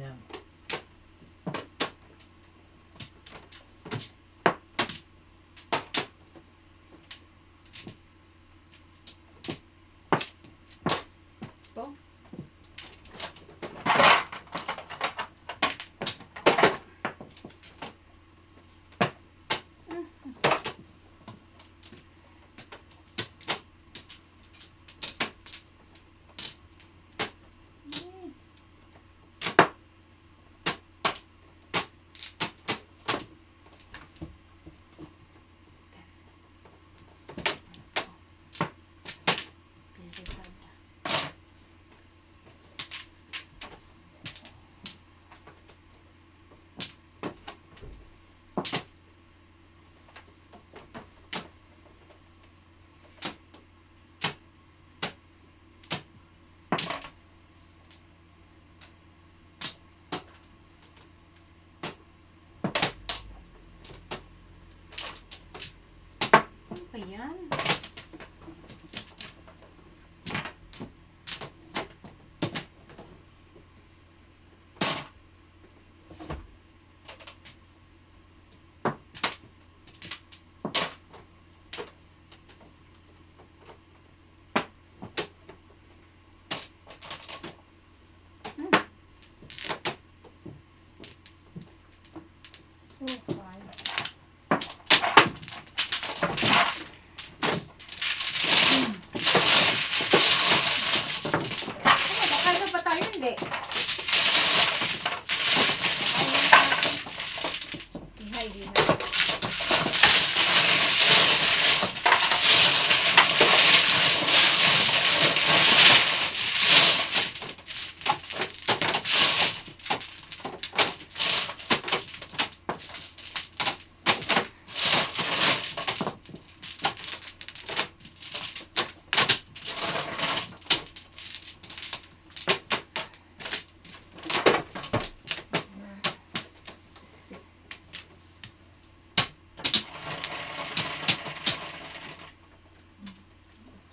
Yan. Po. Ayan. Oh, fine. Kakain na ba tayo? Hindi. Hindi na.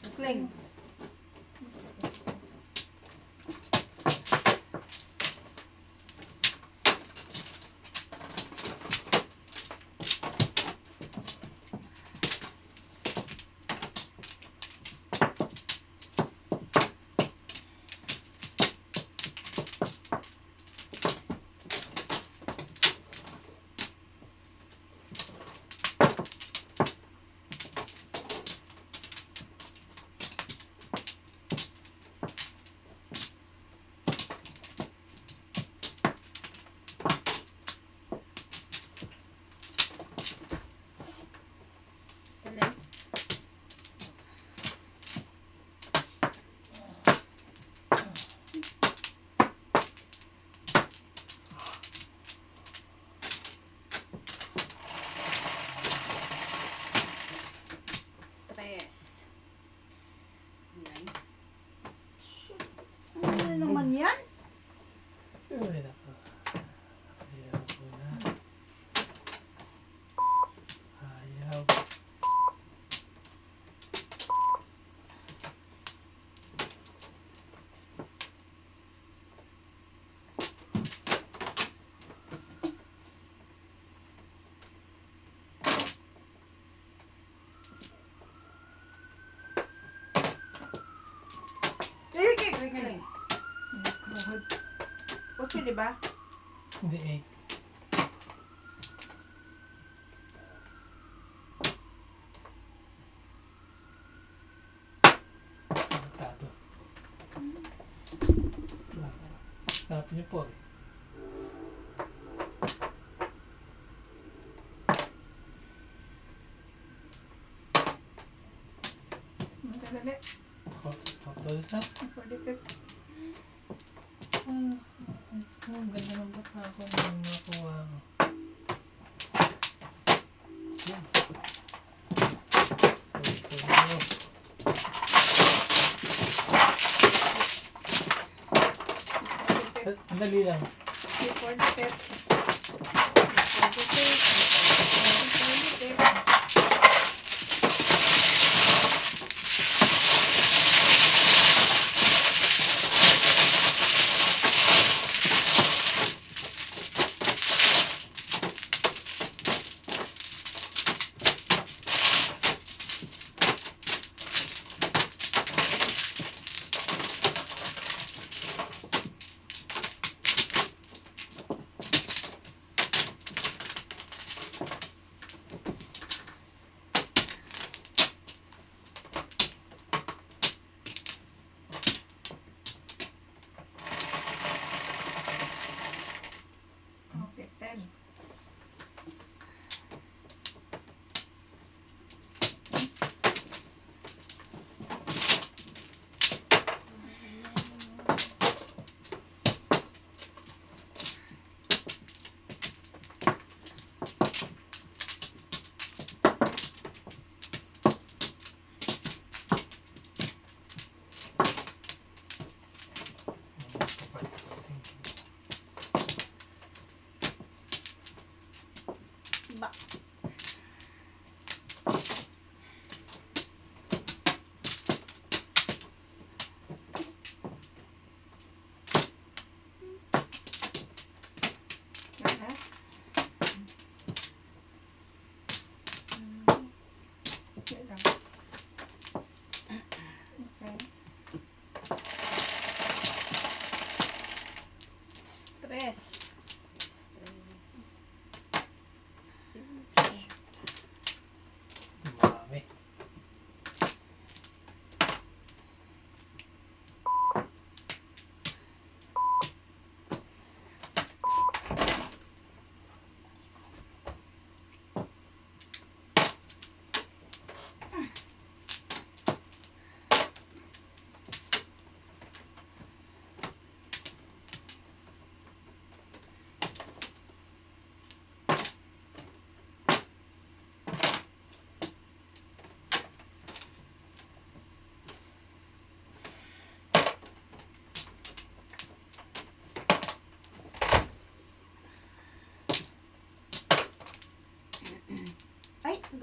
Sukling. Ano naman yan? Ay, nako. Ayaw ko na. Ayaw. Galing. Okay, di ba? Hindi eh. Tato. Tato niyo po. Dali. Pwede sa? Pwede ka. Ang ganda ng bata ako nung nakuha ko. Yan. Ang dali lang. Before the tip.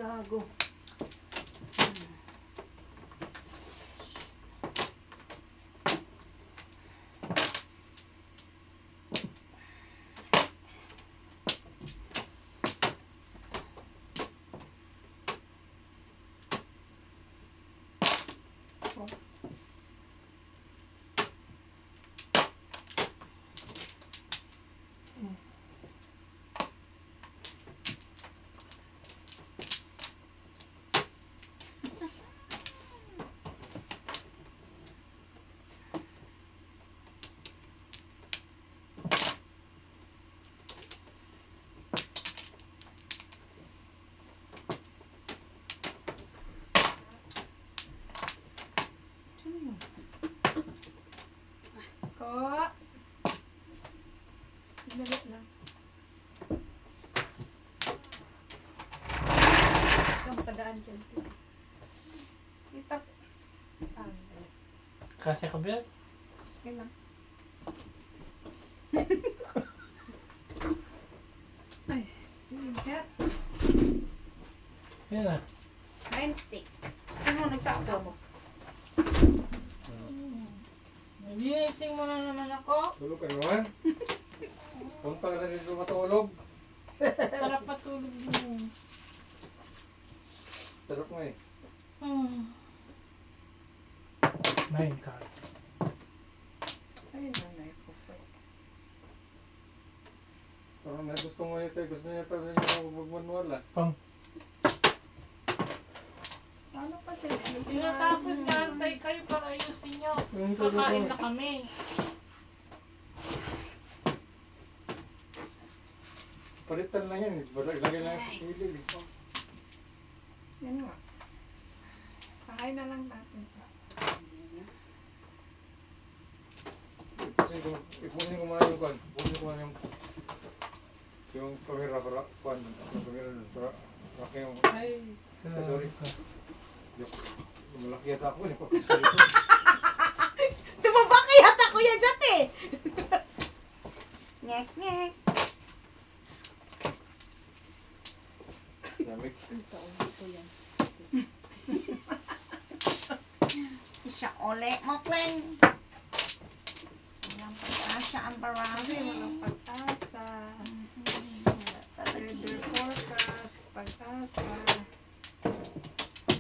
Gago. Ko. Dali lang. Kang padaan dyan. Kita. Kasya ka ba yan? Okay lang. Ay, si Jet. Yan na. Nine stick. Ano nagtapo mo? Ginising mo na naman ako. Tulog ka naman. Punta ka na dito matulog. Sarap patulog mo. Sarap mo eh. Hmm. 9 ka. Ay, nanay ko pa. Parang na gusto mo ito. Gusto niya ito magmanual ah. Pang. Ano pa sa Tinatapos na antay kayo para ayusin nyo. Yung tulog Kakain ko. na kami. Palitan lang yan. Lagay lang sa kilid. Yan nga. Kain na lang natin. Ipunin ko muna yung kwan. Ipunin ko muna yung kamera para kwan. Yung kamera para laki yung Ay. sorry. Malaki yata ako. Tumaba kaya ta Kuya Jet eh. Ngek ngek. Lamig. Sa ulo ko yan. Siya uli mo, Glenn. Walang pag-asa ang barangay. Walang pag-asa. Weather forecast, pag-asa.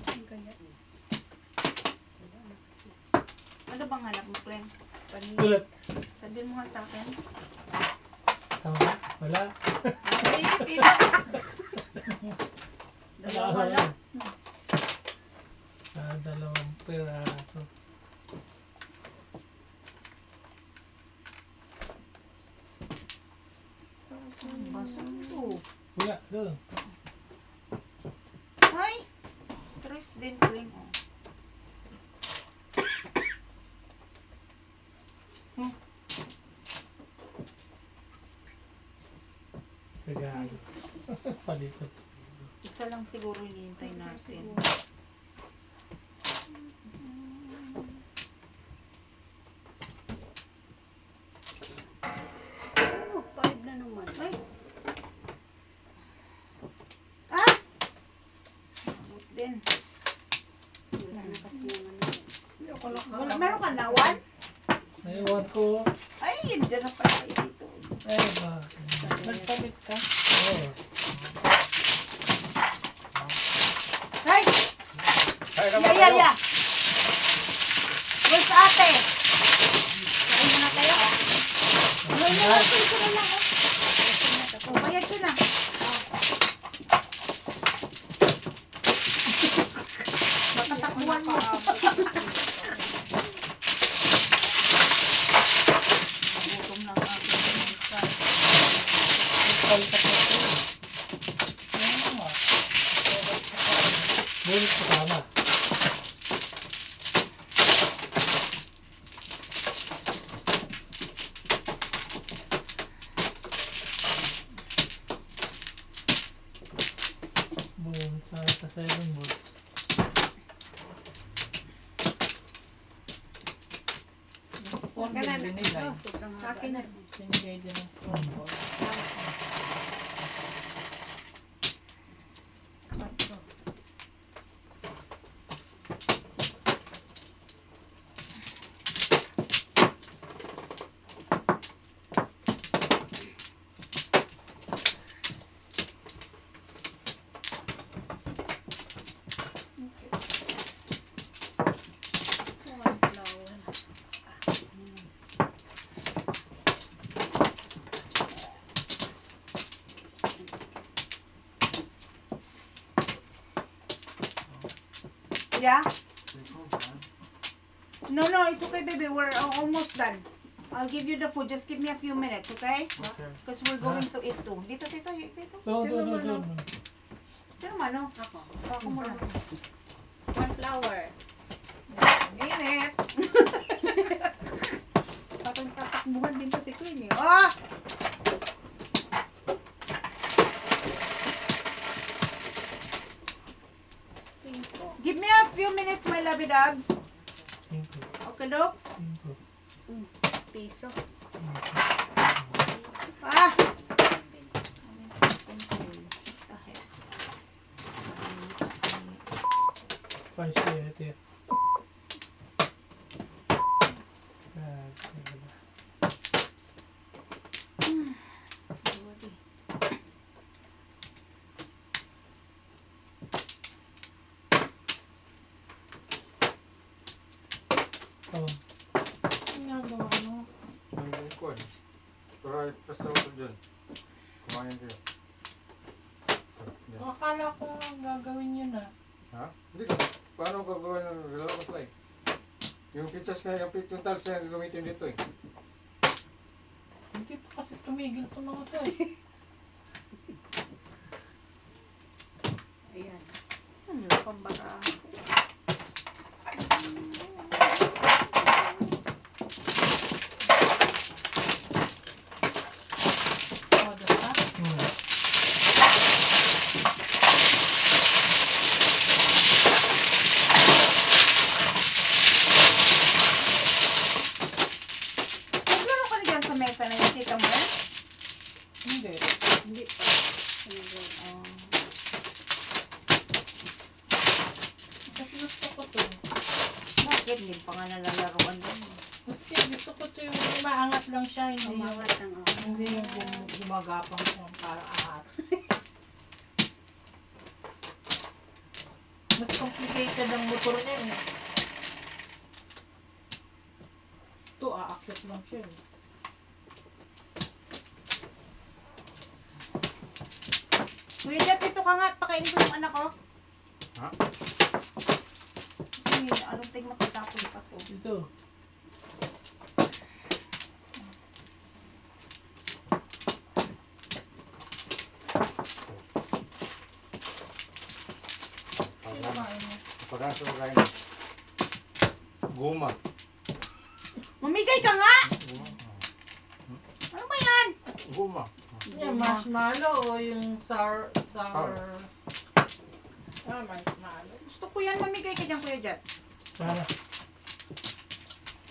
Ang kanya. Ano bang hanap mo, Glenn? Panini. Ulit. Sabihin mo nga sa akin. Tama? Wala. Ay, tino. Dalawa lang. Dalawang piraso. Basa to. Wala. Doon. Ay! Tres din, Glenn. Oh. Kaya. Palipat. Isa lang siguro hinihintay natin. Oh, 5 na naman. Ay! Ah! Abot din. Wala na kasi yung ano. Meron ka na, one? Naiwan ko. Ay, yun dyan na pala kayo dito. Ay, ba. Nagpalit ka. Oo. Ay! Kaya Ya, ya, ya! Where's ate? Kain na kayo? Ano yun? Isa na lang. Oh, bayad ko na. Matatakbuhan mo. Gutom lang ako. Bulit ko tama. Bulit sa 7 bulit. Phone Ka na, din binigay. Oh, sobrang Sa akin na. Binigay din ang phone ko. Yeah? No, it's okay, baby. We're almost done. I'll give you the food. Just give me a few minutes, okay? Okay. Because we're going to eat too. Dito. Doon. Sino mano? Ako. Ako muna. 1 flower. Minute. Parang tatakbuhan din to si Queen eh. Ah! Cinco. Give me a few minutes, my lovey dogs. 5. Okay, dogs? 5. Piso. Ah! 7. Fine, stay right there. Oh, Ginagawa mo. Hindi ko eh. Pero ay presta ko dyan. Kumain kayo. Yan. Akala ko gagawin yun ah. Ha? Hindi ko. Paano ko gawin ng relaw ko play? Yung pizzas kaya, yung tiles kaya gagamitin dito eh. Hindi to kasi tumigil to mga to eh. Ayan. Pambara. O, diba? Naglaro ka na dyan sa mesa na yung tita mo? Hindi. Hindi pa. Kasi gusto ko to. Bakit? Hindi pa nga nalalaroan doon. Maski gusto ko to yung maangat lang siya. Hindi yung, Umangat ang ako. hindi yung gumagapang siya para angat. Mas complicated ang motor niya eh. Ito, aakit lang siya eh. Kuya Jet, dito ka nga at pakainin ko yung anak ko. Ha? Kasi anong ting matatapon pa to. ito. Kinakain mo. Pagkasa ko kain. Guma. Mamigay ka nga! Guma. Ano ba yan? Guma. Yung marshmallow o yung sour. Marshmallow. Gusto ko yan, mamigay ka dyan, Kuya Jet. Para.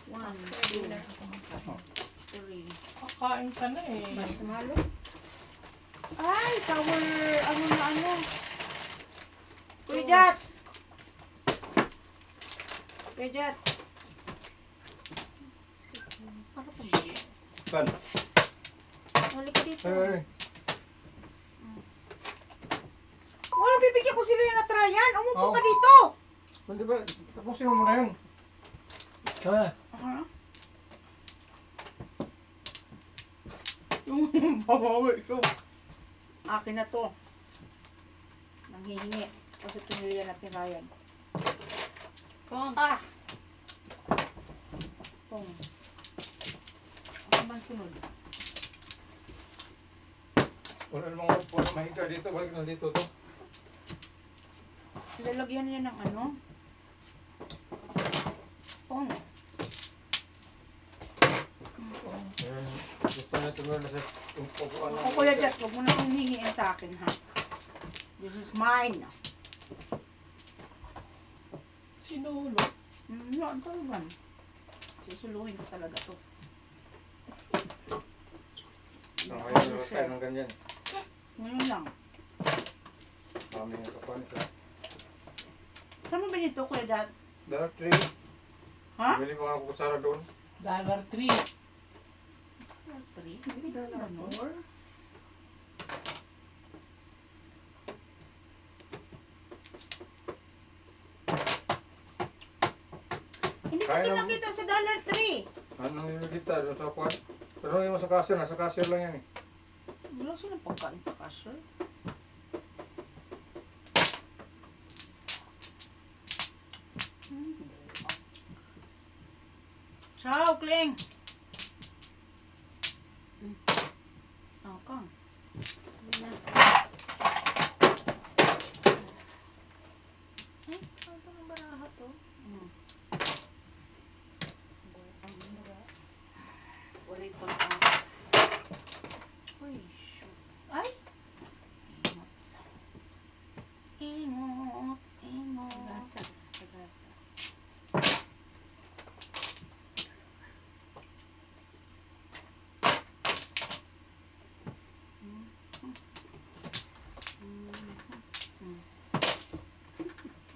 1, 2, 3. Kakain ka na eh. Marshmallow. Ay, sour, ano. Kuya Jet! Kuya Jet. Ano pa ba yan? Saan? Huli ka dito. Ay. Wala, bibigyan ko sila yung natrayan. Umupo Oh. ka dito. Hindi ba? Tapusin mo muna yun. Tara. Huh? Yung babawi ko. Akin na to. Nanghihingi. Kasi pinilihan natin Ryan. Kong. Ah! Tong. Ano man sunod? Wala namang wala mahiga dito. Balik na dito to. Lalagyan niya ng ano? Tong. Ayan. Gusto na tumulong na sa upuan. Ako Kuya Jet, huwag mo na kong hingiin sa akin ha. This is mine. Sinulo. Yan talaga. Susuluhin ko talaga to. Kaya tayo ng ganyan. Ngayon lang. Kami yung kapan sa Saan mo ba nito, Kuya Jet? Dollar Tree. Ha? Bili ko nga kutsara doon. Dollar Tree. $3? Ano? Hindi ko Kaya ito naman. nakita sa $3. Ano yung kita doon sa kuwan? Pero yung sa cashier, nasa cashier lang yan eh. Wala silang pagkain sa cashier. Ciao, Kling. Oh, Kong. Na. Ay, ano ang baraha to? Ulit pang asa. Uy, shoot. Ay! Ingot. Ingot. Sagasa. Sagasa.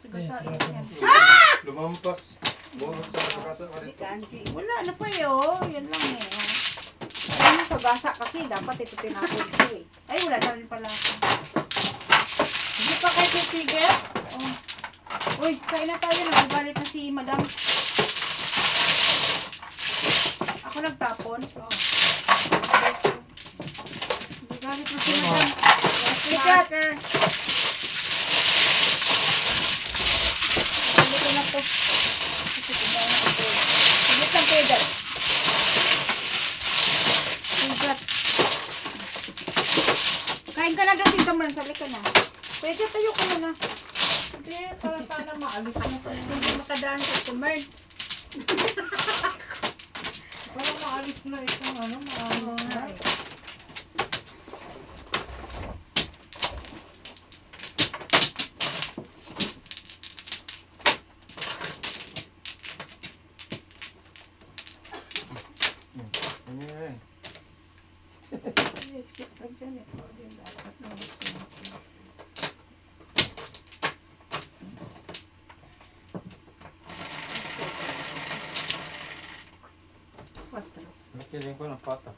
Sigasain yan. Lumampas. Bonus sa kasa ka Di dito. kanji. Wala na pa eh, oh. Yan lang eh, oh. Ano sa gasa kasi, dapat ito tinapon ko eh. Ay, wala na rin pala ako. Hindi pa kayo titigil? Oh. Uy, kain na tayo. Nagagalit na si madam. Ako nagtapon? Oo. Nagagalit na si madam. Sikat! Dito na po. Kasi kumain ako. Sigit lang pedal. Sigat. Kain ka na daw, Tita Mern. Sali ka na. Pwede, tayo ka na. Hindi, para sana maalis na to. Hindi makadaan sa tumern. Para maalis na itong ano, maalis na. Ano yan? Exit ka dyan eh. Pwede dapat na. Laki din ko ng pata.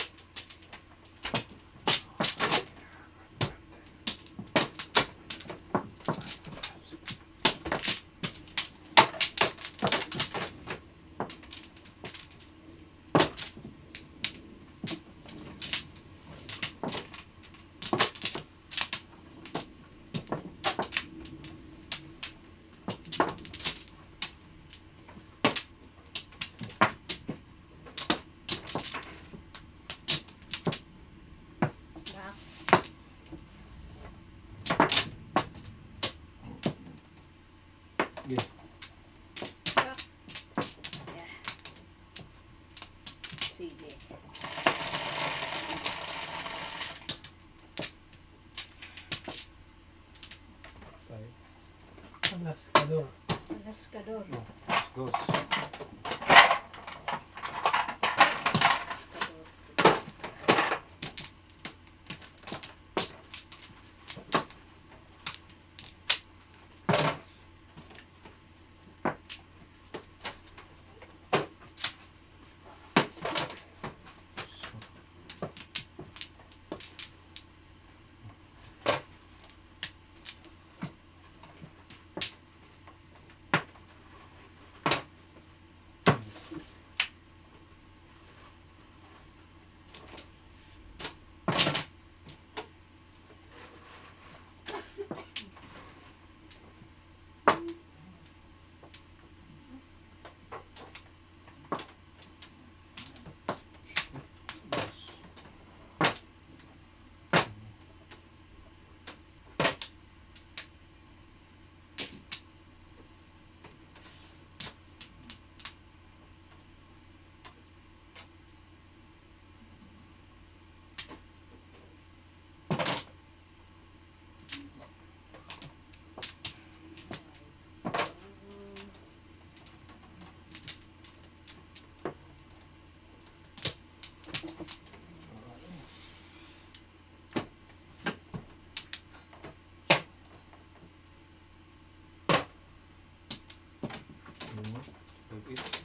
Back. Sige. Back. Yeah. Sige. Tayo. Alas kador. Alas ka doon. Dos. Alas ka doon. Pag-is.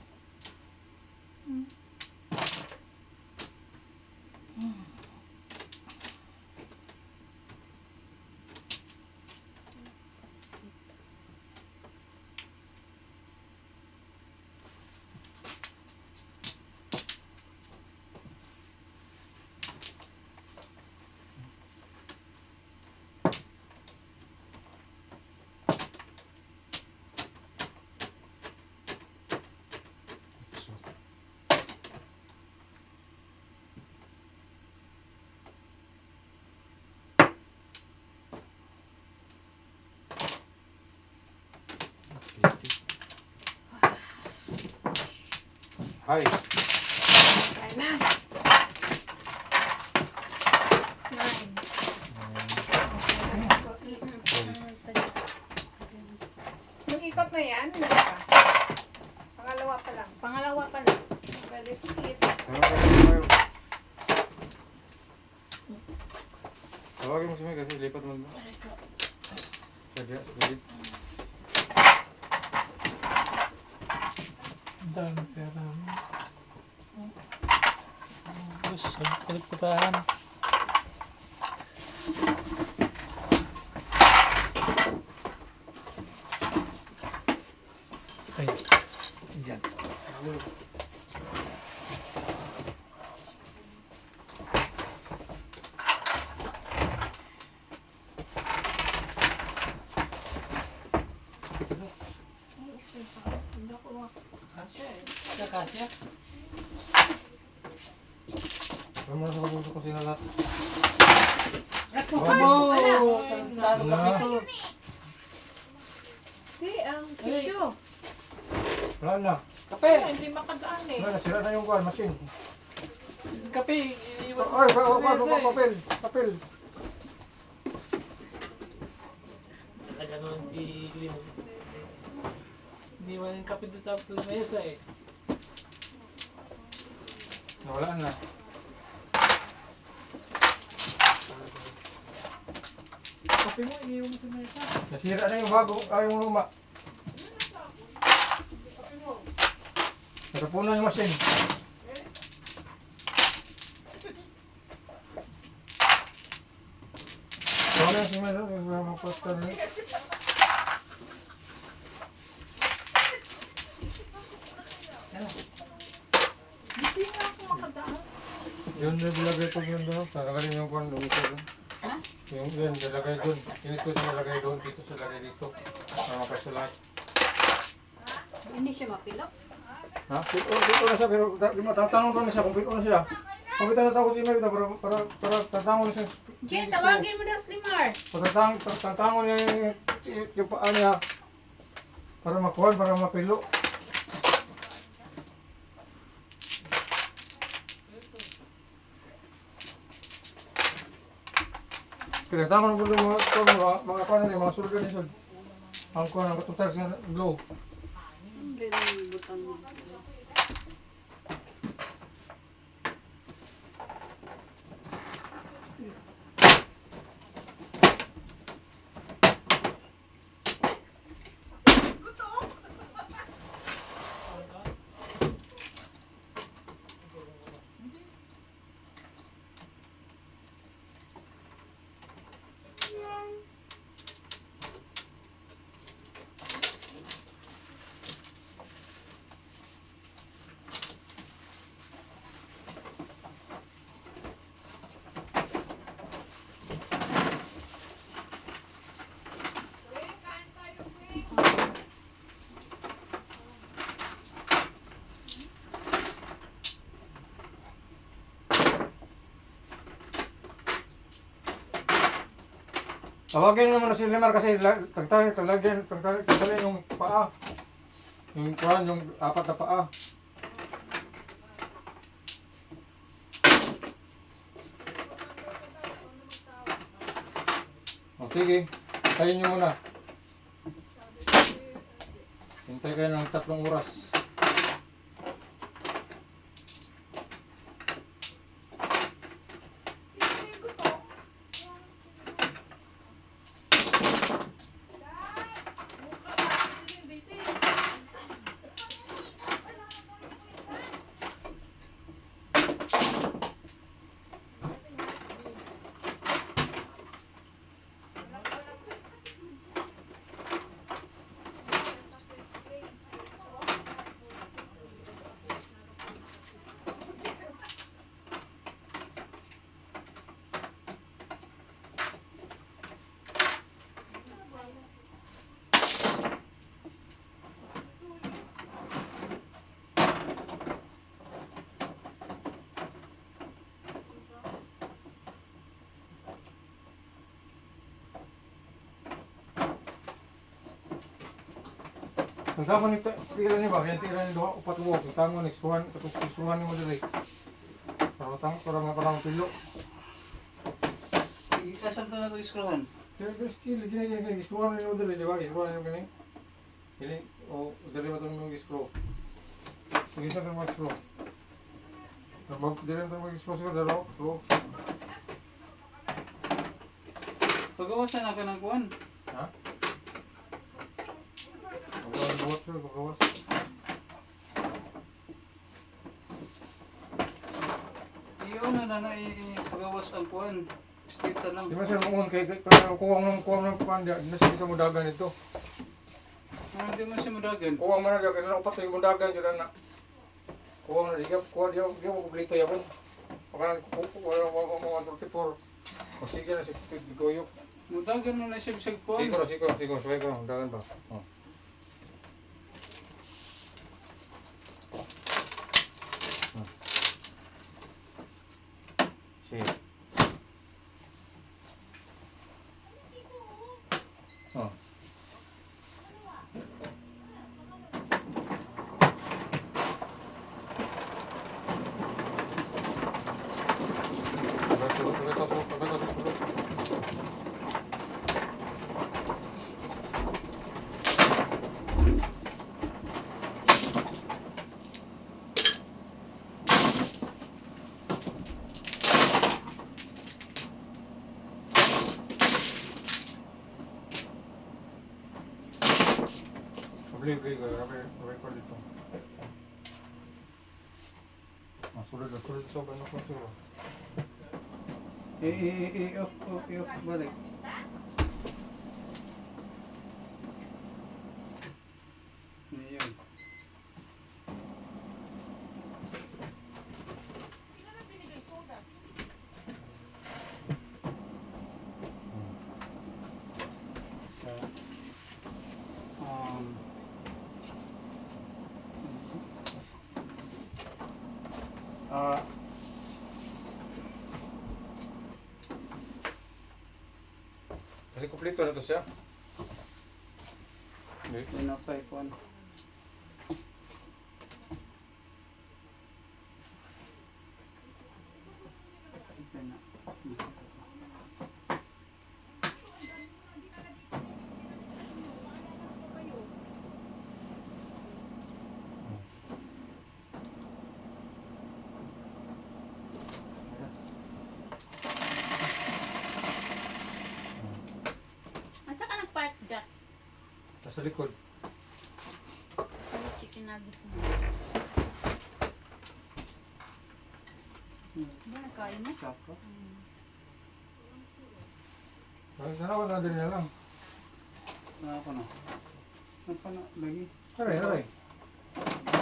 Hi. Kaya na. 9. Yung ikot na yan, hindi pa. Pangalawa pa lang. Pangalawa pa lang. Okay, let's eat. Tawagin mo si May kasi lipat mo. Sige. Dami pera. Tapos, paligputahan. Ay, dyan. Kasya? Ano mo sa pagbuto ko sinalat? Wow! Talo kami to. Okay, ang tissue. Wala na. Kape! Hindi makadaan eh. Wala na. Sira na yung kuhan. Machine. Kape! Ay, papel. Papel. Naganoon si Limon. Iniwan yung kape doon sa mesa eh. Nawala na. Kape mo, iniiwan mo sa mesa. Nasira na yung bago. Ay, yung luma. Nakapunan yung machine. Wala si Melo. Wala mga poster na. Hindi nga ako makadaan. Yun na nilagay ko yun doon. Nalagay yung kuhan. Lumito doon. Yung yun, nilagay doon. Init ko siya nilagay doon. Dito siya lagay dito. Mga kasulat. Hindi siya mapilok. Ha? Pito na siya, pero tatanong ko na siya kung pito na siya. Kung pito na tawag si Melo, para tatangon siya. Jen, tawagin mo na Slimar. Tatangon niya yung paa niya. Para makuha, para mapilo. Kaya tangon ko mga paano niya, mga surga niya. Ang kuha ng katutas nga glow. Tawagin naman na si Limar kasi tagtalagyan yung paa. Yung kuhan, yung apat na paa. O sige, tayin nyo muna. Hintay kayo ng 3 oras. Nagdapan ni tiran ni ba? Kaya tiran ni doha upat mo. Tango ni suhan, suhan ni mo dali. Para matang para maparang pilo. Asan to na ito iskrohan? Kaya skill gini suhan ni mo dali, di ba? Suhan ni mo gini. Gini, o dali ba ito mo screw? Sige sa kan mag-screw. Dili ito mag-screw sa dalaw. Screw. Pagawasan na ka ng kuwan. Ha? Pagawas sir, pagawas. Iyon na pagawas ang kuwan. Stita lang. Di ba sir, noon kay kuwang ng panda, nasa isa mo dagan ito. Ano di man siya madagan? Kuwang man na dagan, na upat yung dagan dyan na. Kuwang na, kuwang di ako kublito yapon. Pagkanan kuwang 34. O sige na, 60 goyok. Mudagan mo na siya bisag kuwan. Siguro, suway ko, dagan pa. Oh. Sige. Oh. Beli, record dito. Sulit sa ano ko ito. Off, balik. Ayun. Sa Kasi kumpleto na to siya. Hindi. pinapay kuwan. Asa ka nag-park dyan? Nasa likod. Ano chicken nuggets mo? Ba nagkain na? Saka. Sana wala din na lang. Ako na. Napa na lagi. Aray.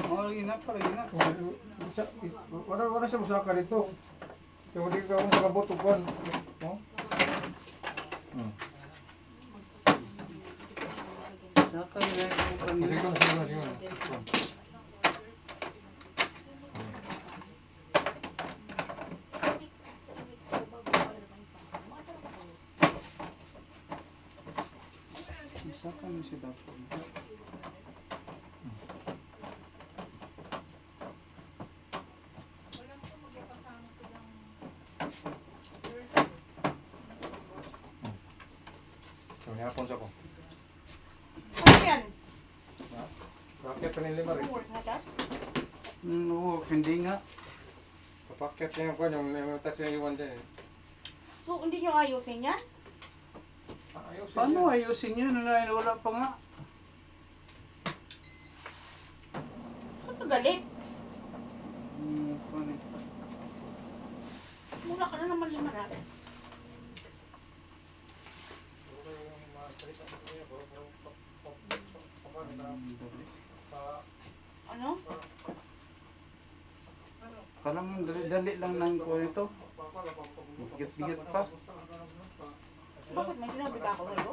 Lagi na pa lagi na. Wala siya masaka dito. Yung hindi ka kung nakabot upuan. Oh? Saka nila yung kuwan Sige nila. na. Saka na siya dapat. May hapon sa ko. Ano yan? Paket pa nila rin. Work na ka? Oo, hindi nga. Papaket niya yung kwan, yung tas niya iwan dyan. So, hindi nyo ayusin yan? Ayos. Paano ayusin yun? Wala pa nga. Ba't ka galit? Kuwan eh. Mura ka na naman limarap. Ano? Kala mo, dali lang ng kuwan ito. Bigat-bigat pa. Bakit may sinabi ba ako sa'yo?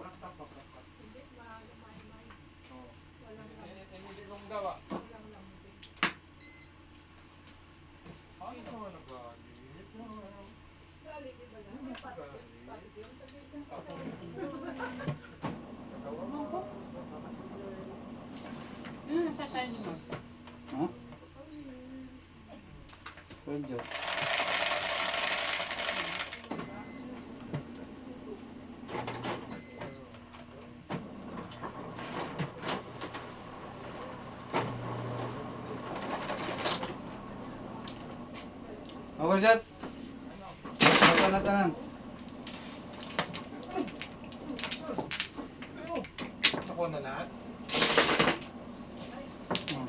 Kain mo. Ha? Pwede. Ako Jat. Tanan. Ako na lahat. Oh.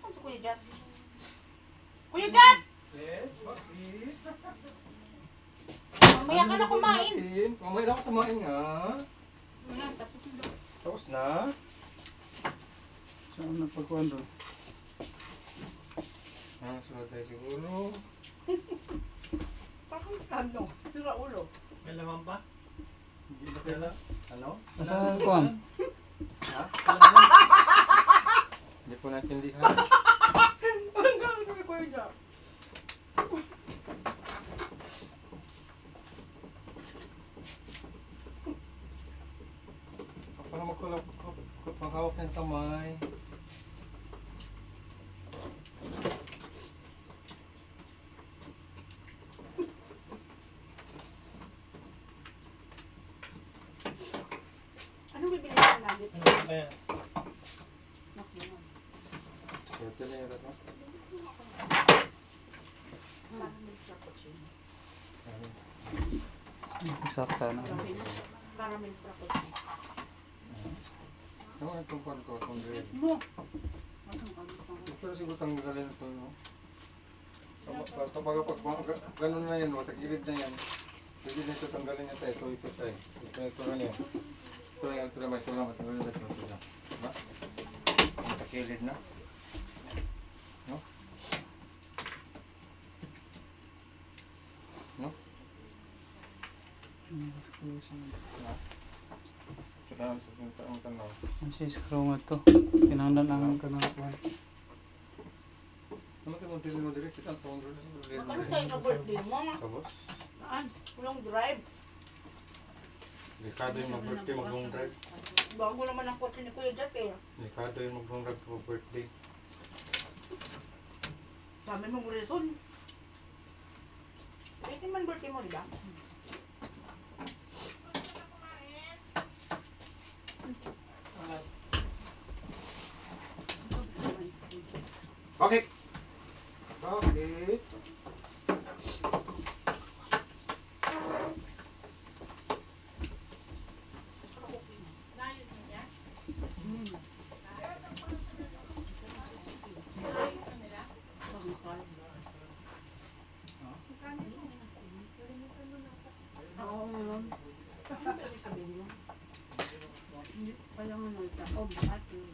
Ano si Kuya Jat? Kuya Jat! Yes, bakit? Mamaya ka na kumain. Mamaya na ako kumain nga. Wala, tapos na. Tapos na. Saan na pagkuhan doon? Sunod tayo siguro. Parang ano? Sira ulo. May laman pa? Hindi na kaya ano? Saan kuhan? Ha? Hindi po natindihan. Ang gano'n ni Kuya Jat. Para magkulap panghawak ng kamay. Anong bibili ng nuggets? Ito na yung rato. Caramel frappuccino. Sakta na. Caramel frappuccino. Ano itong pan ko? Itong grade. Mo. Matang kami pa. Pero siguro tanggalin ito, no? Kapag ganun na yan, matagilid na yan. Pwede na ito tanggalin niya tayo. Ito tayo. Ito na yan. Ito na yan. Ito na may tulang. Matanggalin na ito. Diba? Matagilid na. No? No? Kita ang tanaw. Ang screw nga to. Kinahanglan ang kanang kuhan. Naman sa mga tinino direct, kita ang tawang Ano tayo sa birthday mo? Tapos, Saan? Long drive. delikado yung mag-birthday, mag-long drive. Bago naman ang kotse ni Kuya Jat eh. Delikado yung mag-long drive kapag birthday. Dami mong reason. 18 man birthday mo, di ba? Bakit? Bakit? Oo, meron. Hindi pa lang ano. Oh, bakit yun?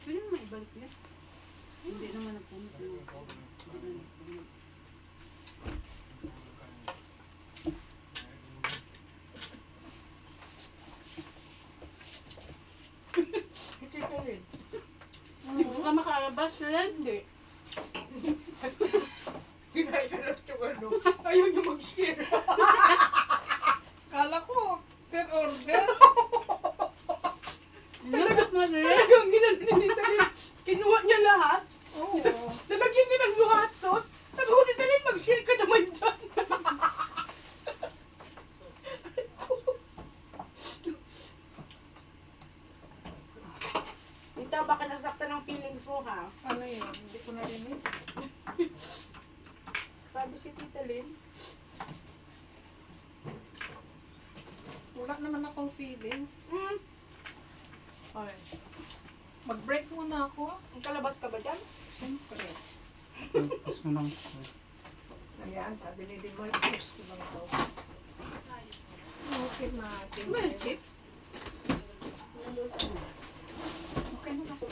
Pwede mo maibalik yan. Hindi naman nagpunod. Chito rin. Hindi ko ka makalabas na yan. Hindi. Kinain ka lang yung ano. Ayaw niyo mag-share. Kala ko, per order. Nilabas mo rin. Talagang ginano ni Tita Lynn. Kinuha niya lahat. Oo. Lalagyan niya ng hot sauce. Sabi ko, Tita Lynn, mag-share ka naman dyan. Tita, baka nasaktan ng feelings mo, ha? Ano yun? Hindi ko narinig. Sabi si Tita Lynn. Wala naman akong feelings. Ay, Mag-break muna ako. ang kalabas ka ba dyan? Siyempre. Tapos mo lang. Ayan, sabi ni Dimon, push ko lang ito. Okay, Martin. May tip. Okay na kasi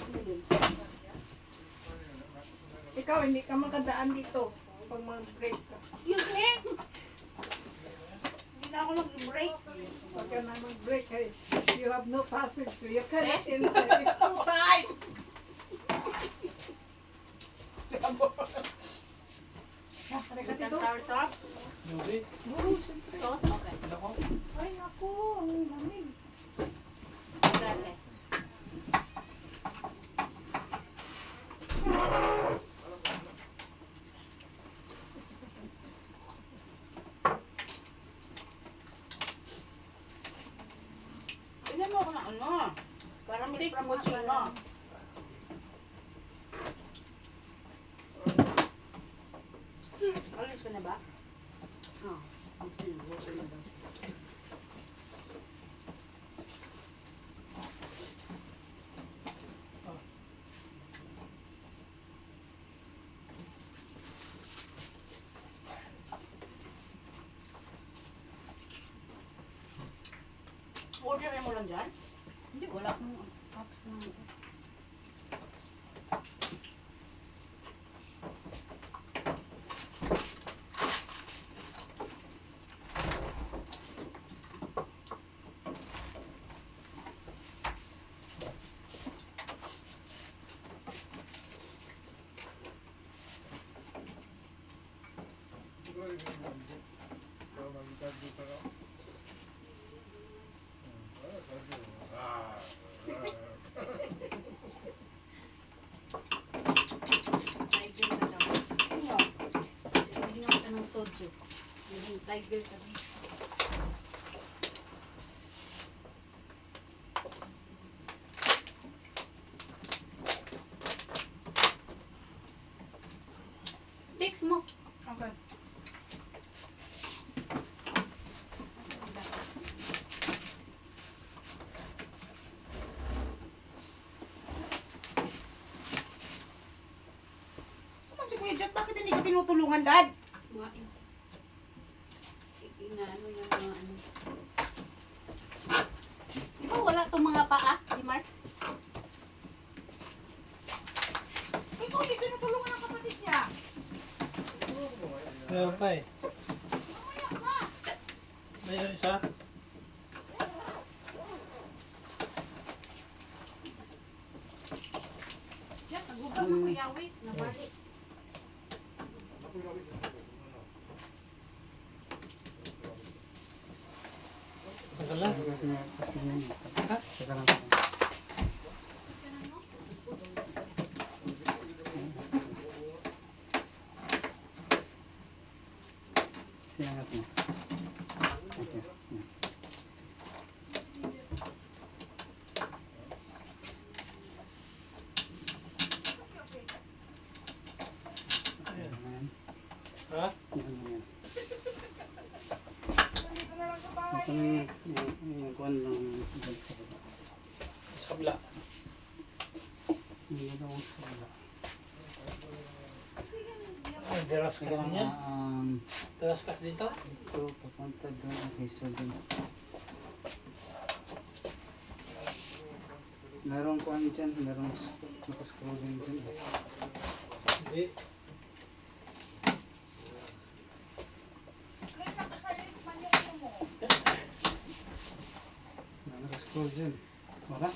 ikaw, hindi ka makadaan dito pag mag-break ka. Excuse me. Hindi na ako nag-break. Pag ka na mag-break, hey, you have no passage, so you cannot enter. It's too tight! Halika That dito. sour sauce? Guru, siyempre. Sauce? Okay. Ay, ako, ang lamig. Garlic. Tignan mo ako ng ano. Para may frappuccino. Alis ka na ba? Oo. Okay na daw. Orderin mo lang dyan? Hindi, wala akong apps na. Tiger ka daw. Ano? Kasi uminom ka ng soju. Naging tiger ka daw. Fix mo. Okay. Saan si Kuya Jot? Bakit hindi ko tinutulungan, Dad? Mga inaano yung mga ano. Di ba wala itong mga paa, di Mark? Ikaw hindi tinutulungan ang kapatid niya. Meron pa eh. Mayroon isa. Yan, nagubang na kuyawi. Nabali. Tagal lang. Kasi yun. Teka lang. Iangat mo. Okay. Yan. Ayan. Ha? Yan, yan. Ito na yung kuwan ng dal sa baba. Sa kabila. Yung dalawang sa baba. Ay, deras ka Teka lang, din yan. Deras ka dito. ito, papunta doon. Okay, so doon. Merong kuwan dyan, merong nakascroll din dyan. Hindi. Nakascroll dyan. Wala?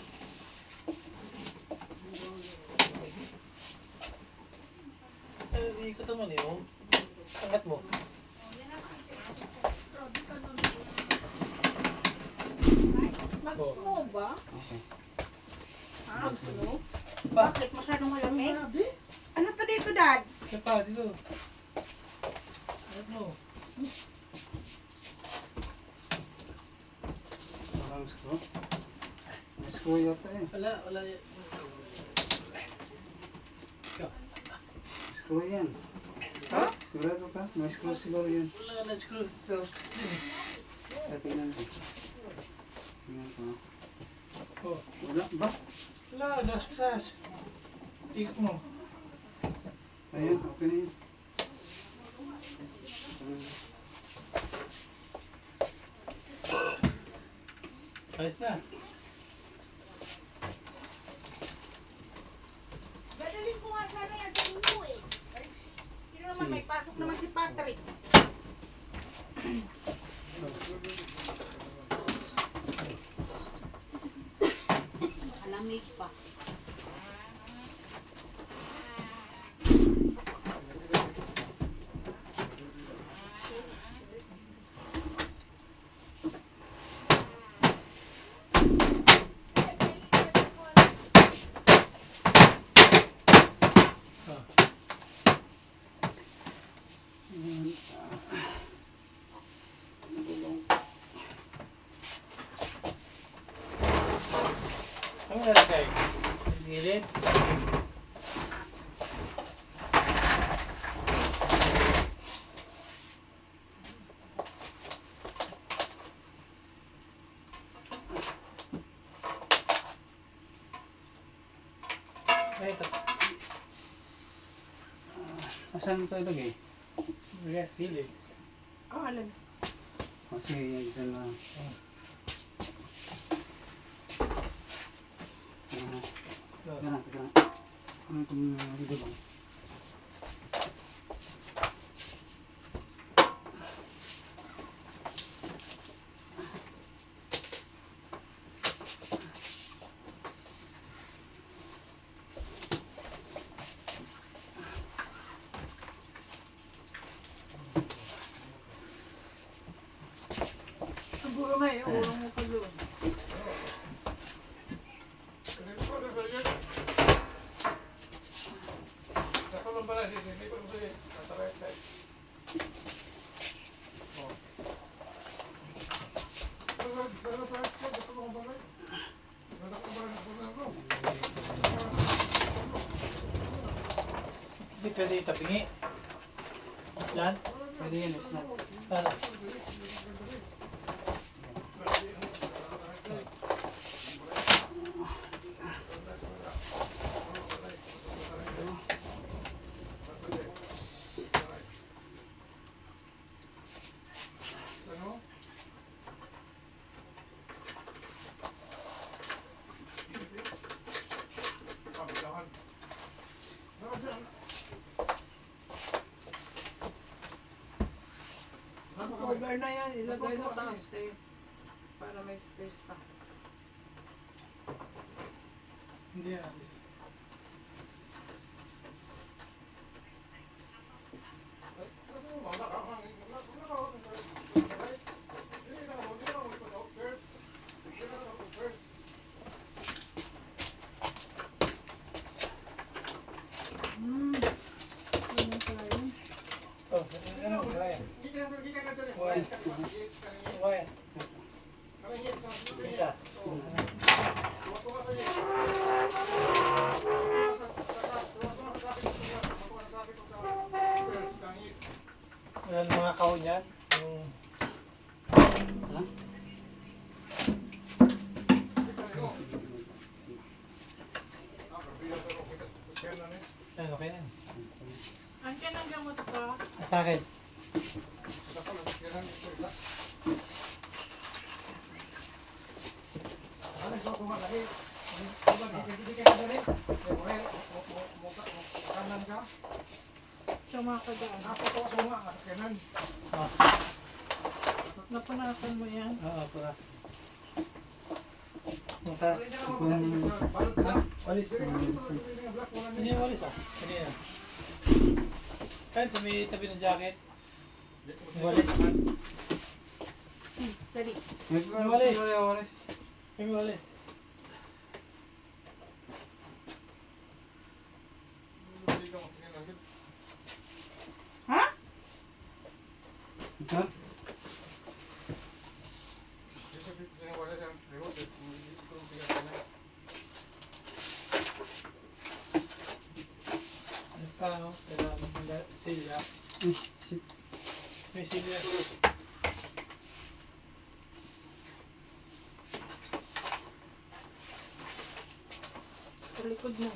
Ikot naman yun. Angat mo. Mag-snow ba? Okay. Mag-snow? Bakit? Masyadong malamig? Grabe. Ano to dito, Dad? Isa pa, dito. Angat mo. Walang screw. May screw yata eh. Wala, wala. Screw yan. Ha? Sigurado ka? May screw siguro yan. Wala na screw. Tingnan mo. Tingnan ko. Oh. Wala ba? Wala, dasas. Ikot mo. Ayun, okay na yun. Ayos na. Dadalhin ko nga sana yan sa inyo eh. Sino naman may pasok naman si Patrick. Malamig pa. Ano nalagay? Gilid? Ay, ito. Asan ito ilagay? Gilid. Gilid. Oh, alam. O sige, yan dyan lang. Teka na, teka na. Ano itong gulong? Siguro may ulo mo pa doon. Hindi pwede itabingi. Islan? Pwede yan, is not. Para. Ang cover na yan, ilagay na taas eh. Para may space pa. Hindi yan. Ganun pala yun. Oh, ano? Wire. Wire. Wire. Isa. Yan mga kahon yan. Yung Ha? yan, okay na. Ang ka ng gamot ko. Sa akin. Sumaka daan. Oh. Napunasan mo yan. Oo, para. Punta. Walis. Hindi yung walis ah. Hindi yan. Kaya sa may tabi ng jacket. Yung walis. Dali. Yung walis. Walis. Yung walis. Ha? Ito? Ang tao. Kailangan ng silya. Shit. May silya. Sa likod mo.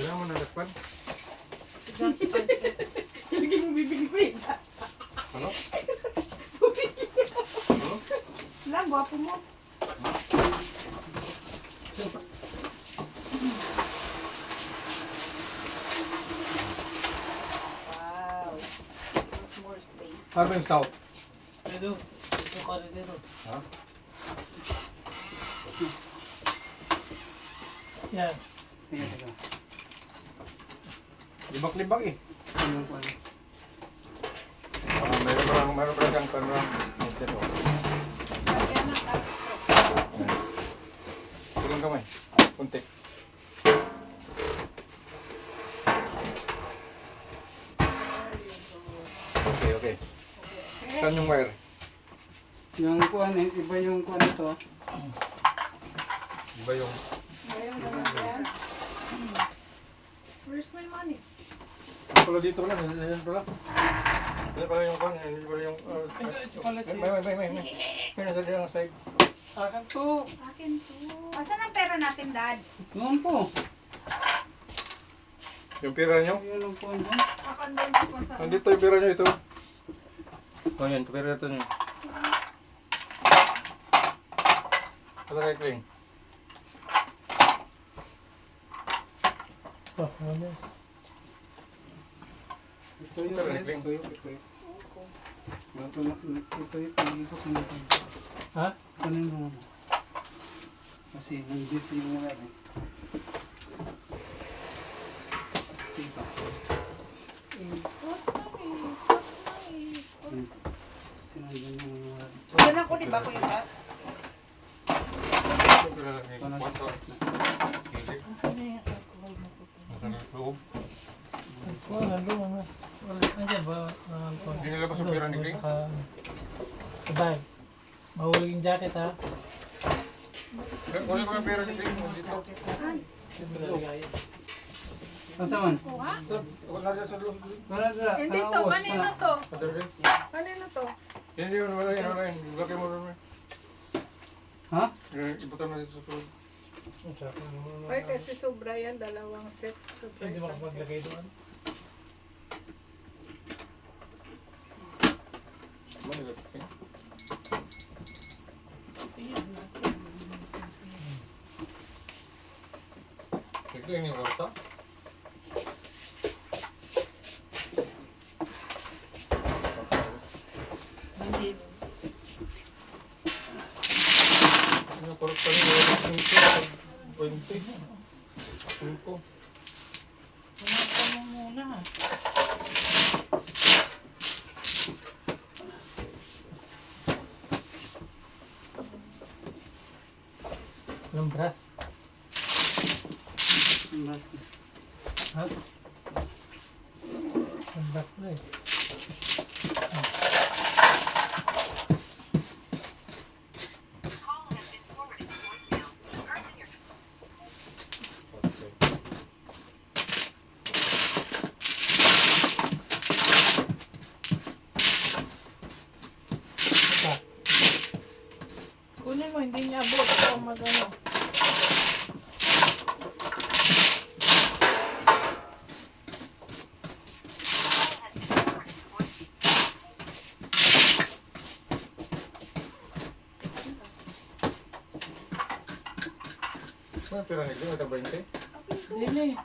Kailangan mo nalagpan. Lagi mo bibig-big. Ano? Ano? Lang, gwapo mo. Wow. More space. Ano ba yung south? Dito. Ito ka rin dito. Ha? Yan. Tingnan, tingnan. Libak-libak eh. Ano yung kuwan? Meron pa lang panorama. Ito. Lagyan ng kalso. Tulong kamay. Kunti. Okay. Saan yung wire? Yung kuwan eh, iba yung kuwan ito. Iba yung... Ngayon naman yan. Where's my money? Pala dito pala. Yan pala. Yan pala yung kan. Yan pala yung... Ito pala ito. May. May nasa dyan ang side. Akan to. Akin to. Asan ang pera natin, Dad? Noon po. Yung pira nyo? Yun ang kuwan doon. Kakandun ko sa... Nandito yung pira nyo ito. O yan, pira ito nyo. Ito kay Kling. Oh, ano yan? Ito yung ito yung. Ito yung. Ito yung pag-ikot na ito. Ha? Ano yung mga? Kasi nandito yung wire eh. Diba? Sinandiyan yung mga wire. Diyan ako, di ba, Kuya Dad? Ito pira lang yung kwarto. Kilig. Nasa loob. Oh, nandun ano. Nandiyan ba? Hindi nilabas yung pira ni Kling? Sa bag. Mahulog yung jacket ha. Kunin ko yung pira ni Kling. Dito. Siyempre lagay. Ang saman? Wala dyan sa loob. Wala dala. Hindi to, kanino to? Padargan. Kanino to? Hindi yun, wala yun. Lagay mo rin. Ha? Ibutan na dito sa loob. Ay, kasi sobra yan. Dalawang set. Sobra Hindi isang set. makapaglagay doon. Manila. Ito yung kwarta. Ano parang pa rin yung 20. 5. Pumunta mo muna. Yung brass. Ang last na. Ha? Yung brass na eh. Kunin mo, hindi niya abot. Ito magano. Ano pira ni Kling? Ito 20? Dili.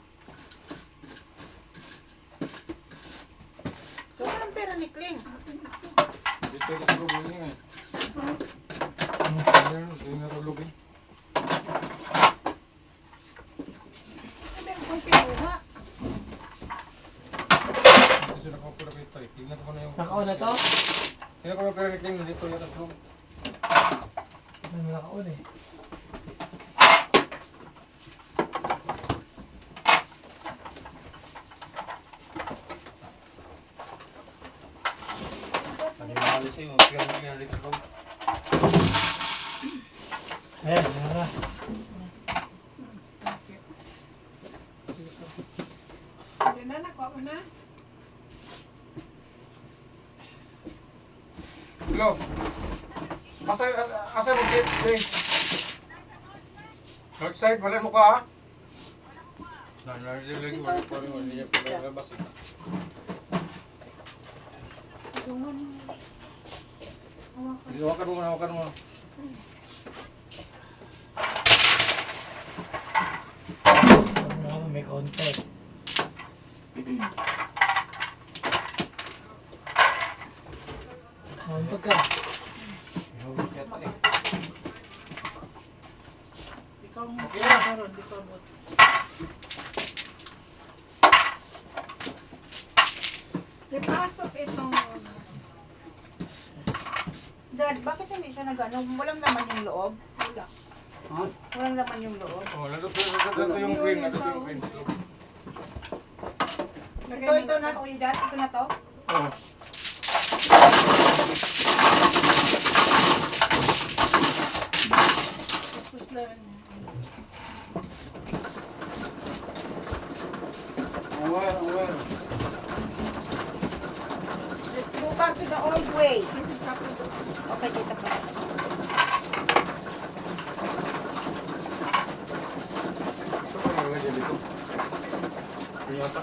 So, ang pera ni Kling? Dito sa loob yun eh. Hindi na tulog eh. Sabi kong pinuha. Dito na kapura ko ito eh. Tingnan ko na yung... Nakauna to? Tingnan ko na pira ni Kling. Dito yun ang loob. Ano nakauna eh. Ayan, ayan na. Hindi na, nakuha mo na. Hello? Asa mo kit? Outside, wala mo ka ha? Nalilagay mo parang hindi niya pinalabas. Hawakan mo. May konti. Konti ka. Ikaw mo. Okay na. Karon, ikaw mo. Ipasok itong Dad, bakit hindi siya nag-ano? Walang laman yung loob? Wala. Ha? Walang laman yung loob. Oh, nandito yung green. Ito na to, Kuya Dad. Ito na to. Oh. tapos na rin. Aware. Let's go back to the old way. Stop ito. Okay, kita pa. Ito pa nalagay dito. Yung ata.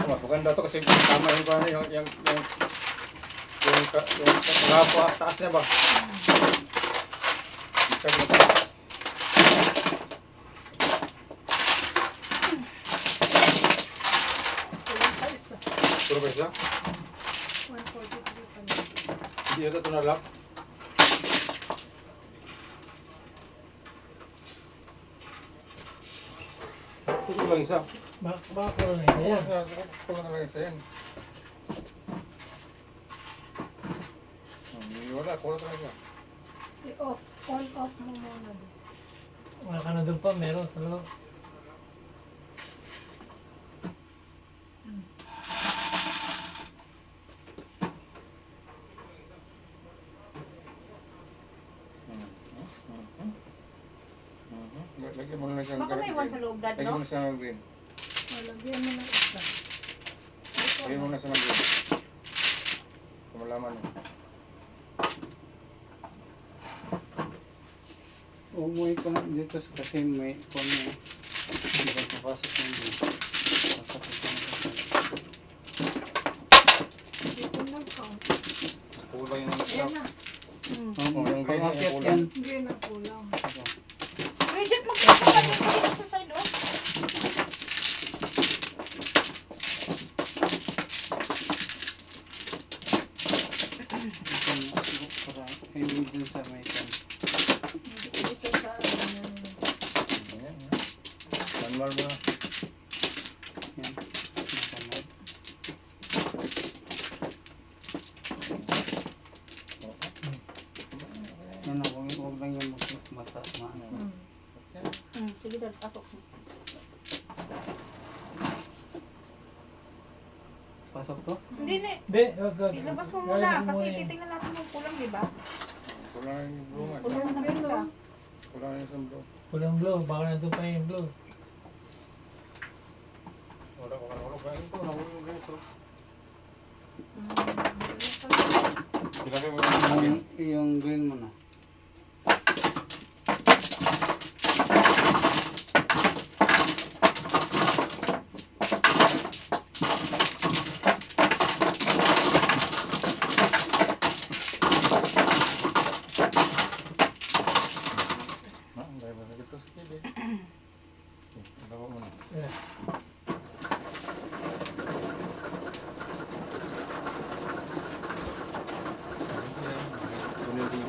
Mas maganda to kasi tama yung paano yung taas niya ba? Puro ba isa? 143 pa na. Hindi ito ito na lock. Ito lang isa. Baka ko na yan. Ito lang isa yan. Wala, kulat lang isa. I-off. On off mo muna. Wala ka na doon pa, meron sa loob. Lagyan mo na lang Baka naiwan sa loob, Dad, Lagyan mo no? na siya ng green. Malagyan mo ng isa. Lagyan mo na siya ng green. Kumalaman mo. Umuwi ko na dito kasi may kung hindi ka papasok ng dito. Dito lang count. Kulang yung Ayan na. yung green Pag-akit yung yan. Hindi na kulang. Kuya Dad, magkita ka dito sa side, oh. Hindi dun sa may kan. Dito sa ano. manual mo na. Yan. Makamay. Yan na, huwag lang yung mata. Sige, Dad, pasok. Pasok to? Hindi, ne. Be, wag. Ilabas mo muna kasi titingnan natin yung kulang, di ba? Kulang yung blue nga. Kulang na isa. Kulang yung isang blue. Pulang blue, baka nandun pa yung blue. Wala ko kaya ito. Nahuli yung green. Ilagay mo yung green. Yung green mo na.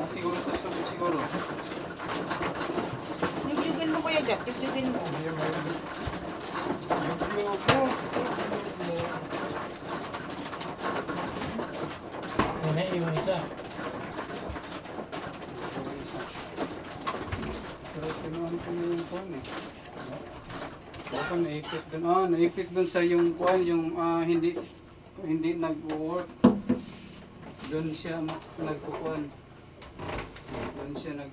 Siguro sa sunod siguro. Yung mo, Kuya Dad, yung mo. May naiwan isa. Pero kinuhan ko yung kuhan eh. Baka naipit dun. Naipit dun sa yung kuhan, yung hindi nag-work. Doon siya nagkukuhan. Doon siya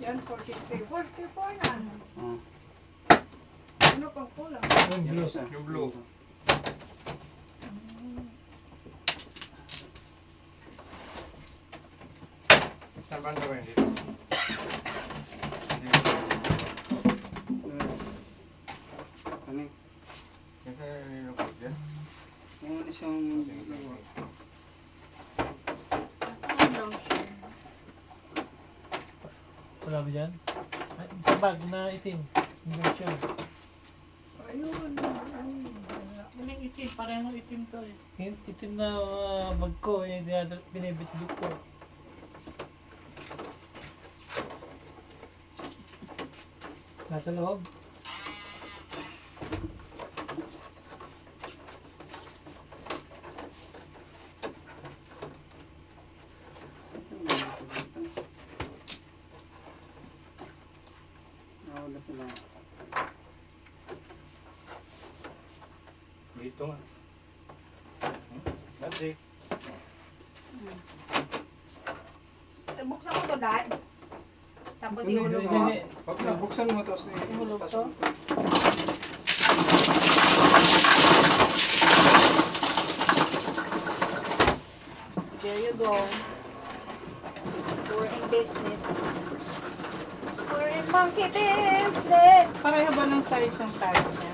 Yan, 43. 44 na. Ano pang kulang? Yung blue. Yung blue. Saan banda ba yun dito? Ano? Kasi nilukot yan. Ano siyang Nasaan daw siya? Wala ba dyan? Ay, sa bag na itim. Hindi siya. Ayun. Muling itim. Parang itim to eh. Yung itim na bag ko. Yung binibit-bit ko. Nasa loob. Wala sila. Dito nga. Magic. Buksan ko to, Dad. Tapos Hindi, ihulog hindi, mo. hindi. Buksan mo tapos Ihulog tapos to? mo. There you go. We're in business. We're in monkey business. Pareho ba ng size ng tiles niya?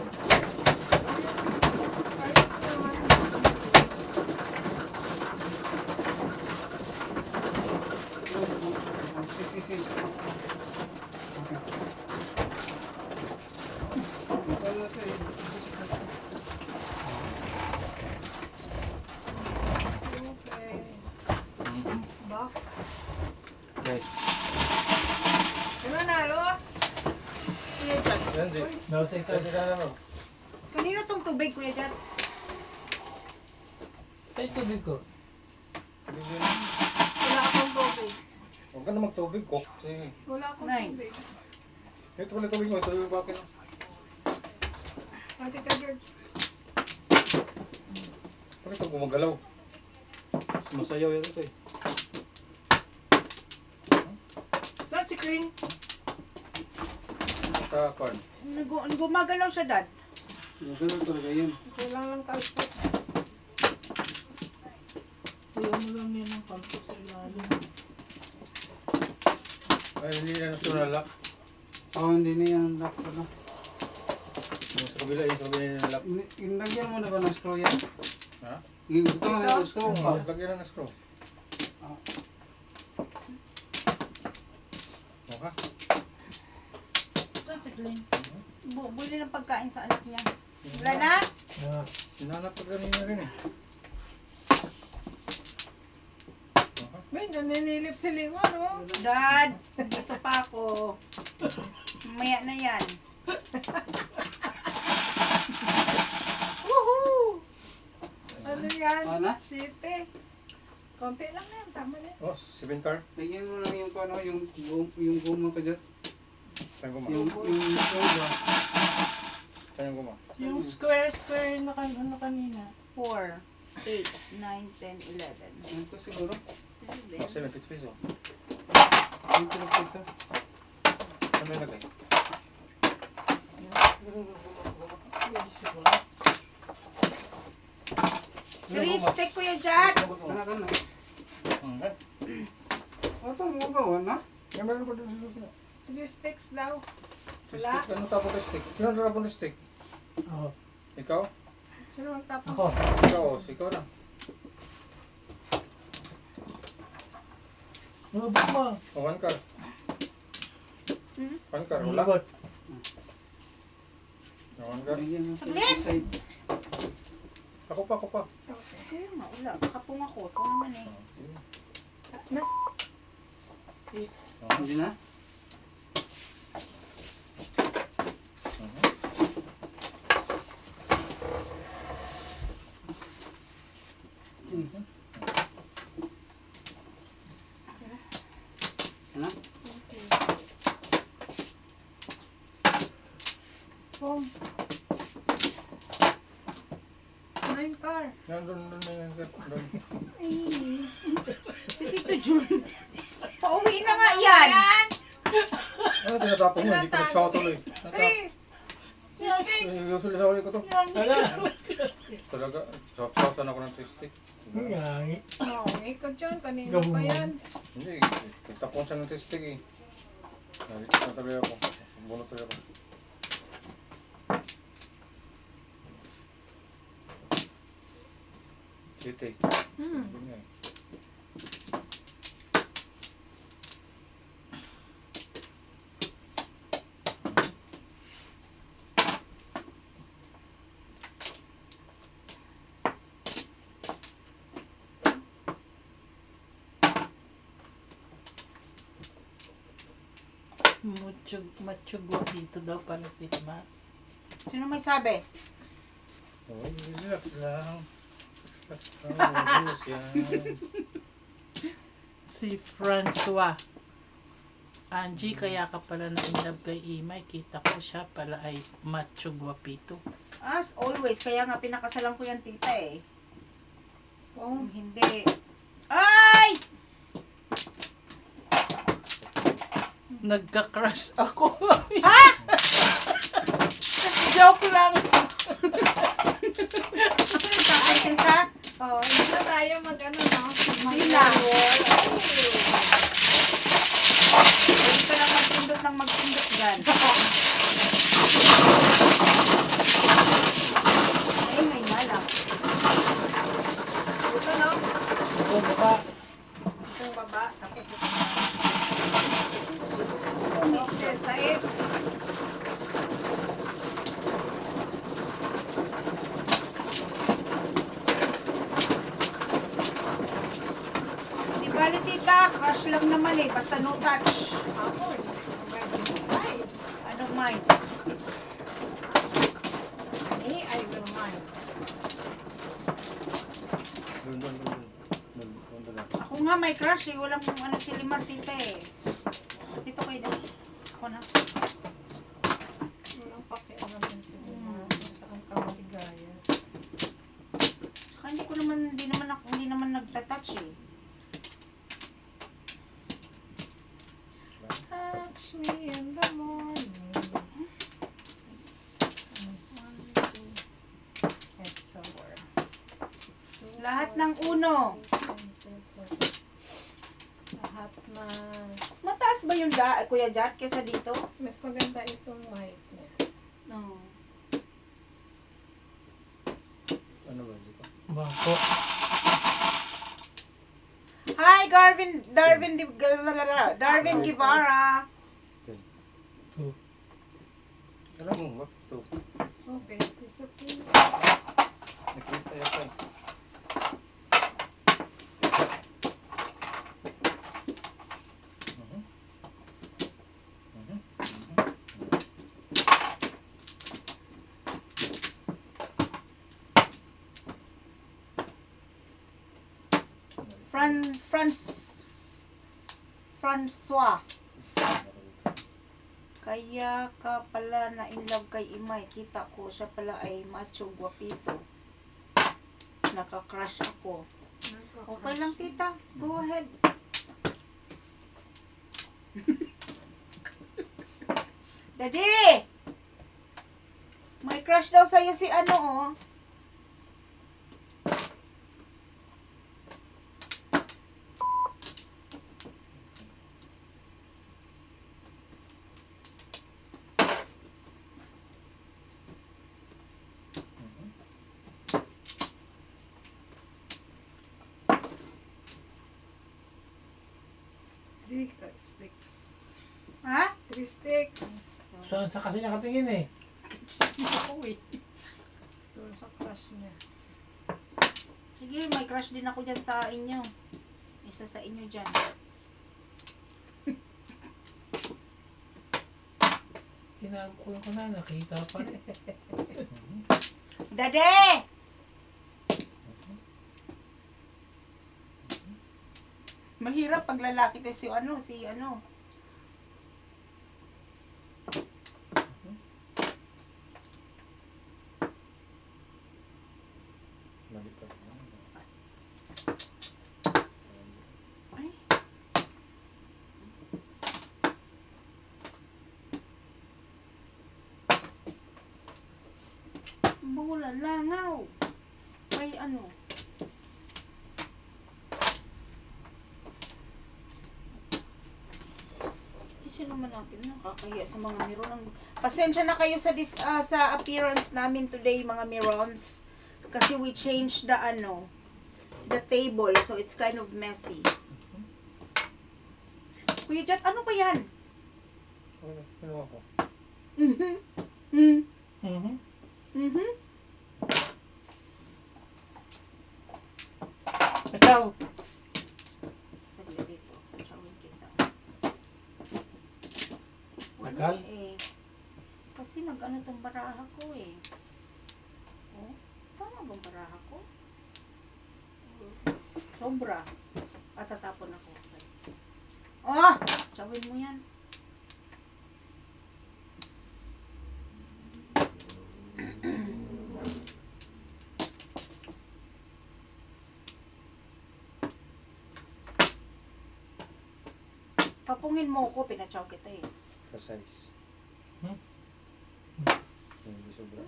Si. Okay. Ano to eh? Okay. Bak. Guys. Ano nalo? Kuya Jad. Yan di. No, sa ito. Kasi ka naman. Kanino tong tubig, Kuya Jad? Ay, tubig ko. Wala akong tubig. Huwag ka na magtubig, Kok. Sige. Wala akong Nice. tubig. Ito pala tubig mo. Tubig ba akin? Ate ka, George. Bakit ito gumagalaw? Sumasayaw yan ito eh. Saan si Kring? Sa corn. Gumagalaw siya, Dad. Ganun talaga yun. Kailang lang kalsot. Kuya mo lang yan ang kampo sa ilalim. Ay, hindi na nasunalak. Hindi na yan lock pala. Yung sa kabila nilalak. Inlagyan mo na ba ng screw yan? Ha? Ito nga na yung screw. Oo, lagyan na ng screw. Okay. Saan si Kring? Buli ng pagkain sa anak niya. Wala na? Ah, Sinalak pa ganun rin eh. May naninilip si Lima, no? Dad, dito pa ako. Maya na yan. Woohoo! Ano yan? Ano? City. Konti lang yan, tama na yan. Oh, 7 car. Lagyan mo lang yung ano, yung guma ka dyan. Saan guma? Yung guma. Saan yung guma? Yung square na ano kanina. 4, 8, 9, 10, 11. Ito siguro. Oh, 7 piso. Ito lang ito. Saan may lagay? Three stick, Kuya Jad. Kana ka na. Okay. Ito mo gawa na. Yan meron pa doon sa loob na. 3 sticks daw. Stick, ano tapos ng stick? Sino ang tapos ng stick? ako. Ikaw? Sino ang tapos? Ako. Ikaw, oh, ikaw na. Lubot mo. Oh, 1 car. Hmm? 1 car, wala. Lubot. Oh, 1 car. Lagyan mo sa Saglit! side. Ako pa. Kaya nga, wala. Kapong ako. Ikaw naman eh. Please. Hindi na? Sige. Ano? Home. Ano yung car? Nandun na yan. Doon. Si Tito Jun. Pauwi na nga yan. Ano tinatapon mo? Hindi ko nagsawa tuloy. Sticks. Usually sa uli ko to. Wala. Talaga, sawasan ako ng twistic. Ngangi. Oo, ikaw dyan. Kanina pa yan. Hindi, kitapon siya ng twistic eh. Nakikita na tuloy ako. Bunot tuloy ako. City. Sabi niya eh. Matsugo dito daw pala si Ma. Sino may sabi? Oh, relax lang. Relax yan. Si Francois. Angie, kaya ka pala na in love kay Imay. Kita ko siya pala ay macho guwapito. As always, kaya nga pinakasalan ko yan tita eh. Kung hindi. Ay! Nagka-crush ako. Ha? Joke lang. Ano yung tatay tita? Oo, hindi na tayo mag-ano, no? Hindi na. Hindi ka lang magpindot ng magpindot dyan. Ay, may malak. Ito, no? Ito, baba. Itong baba. Tapos ito. Okay, sais. Di bali tita, crush lang naman eh. Basta no touch. Ako, ay, I don't mind. me, I will mind. Doon. Doon. Ako nga may crush eh. Walang ano si Limar tita eh. Dito kayo daw. Ako na. Walang pakialam din siguro. Sa kang kamaligaya. Saka hindi naman nagtatouch eh. Touch me in the morning. 1, 2. It's somewhere. Lahat ng uno. Lahat na. Mataas ba yung Kuya Jat kesa dito? Mas maganda itong white niya. No. Ano ba dito? Bangko. Hi, Darwin Guevara. Alam mo, wag ito. Okay, piece of piece. Nakita yata eh. Francois. Kaya ka pala na in love kay Imay. Kita ko siya pala ay macho guwapito. Naka-crush ako. Okay lang tita. Go ahead. Daddy! May crush daw sa'yo si ano oh. Three sticks. Ha? 3 sticks. Saan sa kasi nakatingin eh. Doon sa crush niya. Sige, may crush din ako dyan sa inyo. Isa sa inyo dyan. Tinago ko na, nakita pa rin. Dade! Mahirap pag lalaki to si ano. Mali pa. Ay. Wala langaw. May ano. Sino naman natin nakakahiya sa mga miron. Pasensya na kayo sa appearance namin today, mga mirons. Kasi we changed the table, so it's kind of messy. Kuya Jet, ano ba yan? Kinuha ko. Ikaw. Saglit dito. Showin kita. Tagal? Kasi nag-ano tong baraha ko eh. Oh, tama bang baraha ko? Sobra. At tatapon ako. Oh! Showin mo yan. Papungin mo ko, pinachaw kita eh. Ka-size. Hmm? Hindi sobra.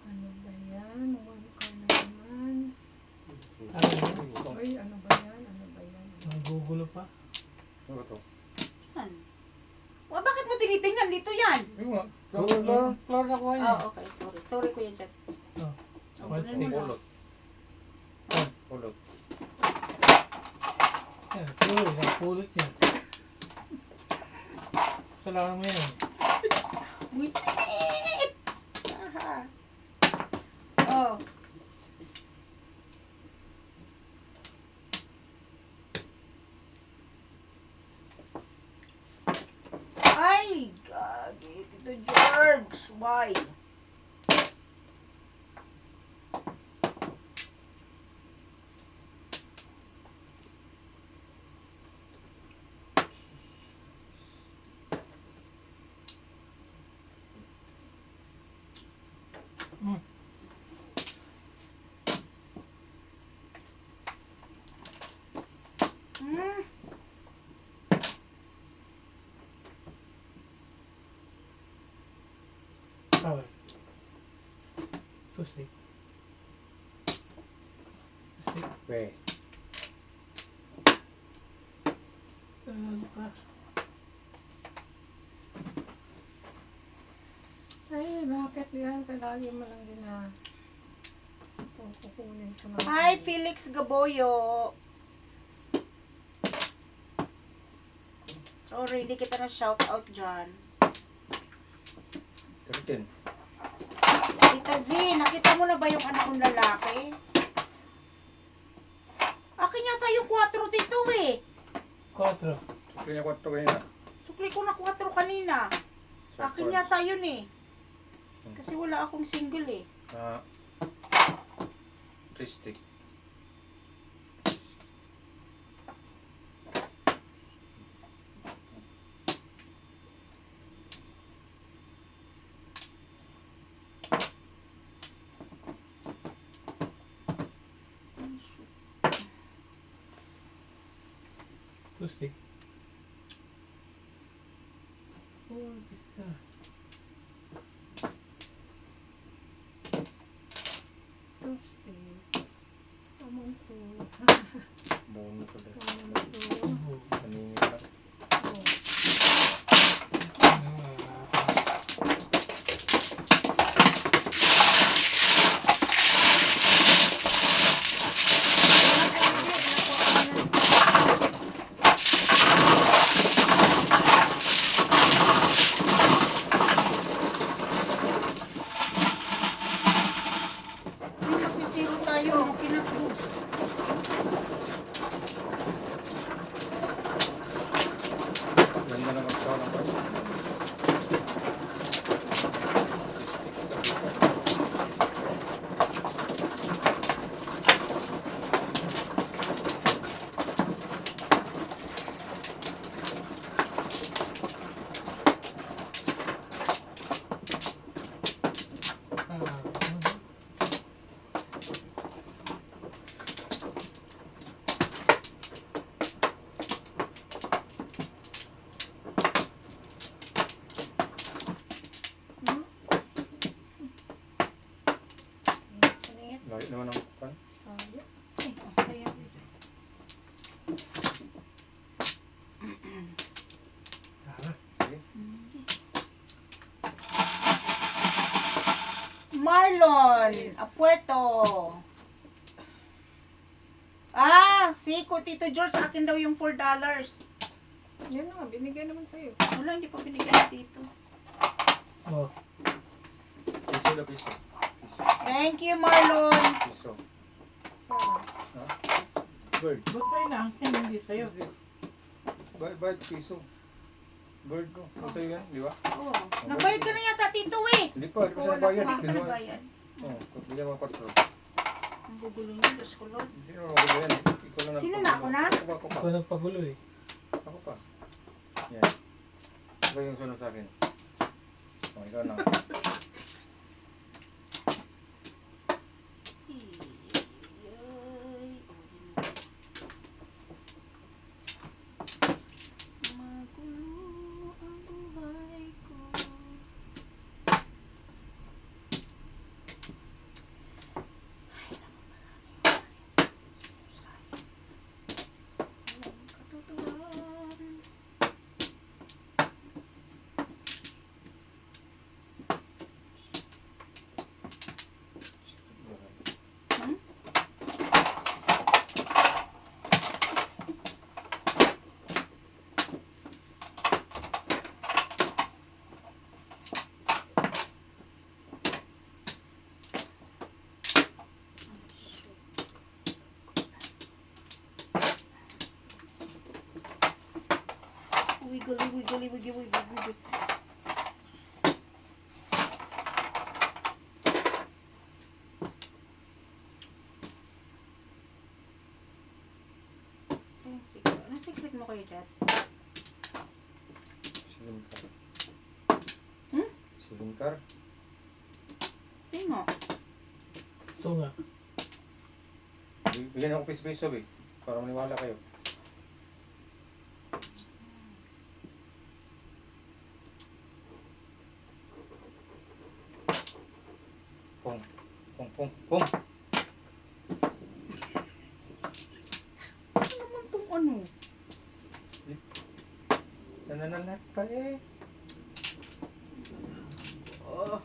Ano ba yan? Huwag ka naman. Ano? Uy, ano ba yan? Ano ba yan? Nagugulo pa. Ano ba to? Yan. Wa, bakit mo tinitingnan dito yan? Yung nga. Floor na ko yan. Okay. Sorry Kuya Jet. Oh. Ang ganun mo lang. Pulot. Pulot. Yan, floor. Napulot niya. Salamat mo yan. Buisit! Aha. Oh. Ay! Gagi. Tito George. Why? Hmm. Power. Two-stick. Two-stick. Weh. Ano ka? Ay, bakit yan? Palagi mo lang din na kukunin ko na. Hi, Felix Gaboyo. Sorry, hindi kita na shout out dyan. 13. Tita Z, nakita mo na ba yung anak kong lalaki? Akin yata yung 4 dito eh. 4. Sukli niya 4 kanina. Sukli ko na 4 kanina. Akin yata yun eh. Kasi wala akong single eh. Tristic. Two-stick. Oh, pista. Two sticks. Among two. Bono ko din. Among two. Kanina lang. Oh. Masisiro tayo. Kinatbo. Marlon Apuerto. Si Tito George, sa akin daw yung $4. Yan na, binigay naman sa'yo. Wala, hindi pa binigyan ni Tito. Oh. Piso na piso. Thank you, Marlon. Piso. Bird. Ba't ba ina-akin hindi sa'yo? Bayad piso. Bird ko. Ano sa'yo yan, di ba? Oh, nagbayad ka na yata, Tito, eh. Hindi pa, di pa siya Wala bayad. pa ako Kinuha. nagbayad. Oo, bigyan mo 4. Ang gugulo niyo, Diyos ko, Lord. Hindi naman ako yan. Ikaw lang Sino nagpagulo. na? Ako na? Ako pa. Ako nagpagulo eh. Ako pa. Yan. Ito yung sunod sa akin. Oh, ikaw na. Magulo ang buhay ko. Walang katuturan. Wiggly. Anong secret mo kayo, Chat? Silimkar. Hmm? Silimkar. Tingo. Ito nga. Bigyan ako piso-piso, eh. Para maniwala kayo. Pong. Ano naman tong ano? Nananalat pa eh. Oh.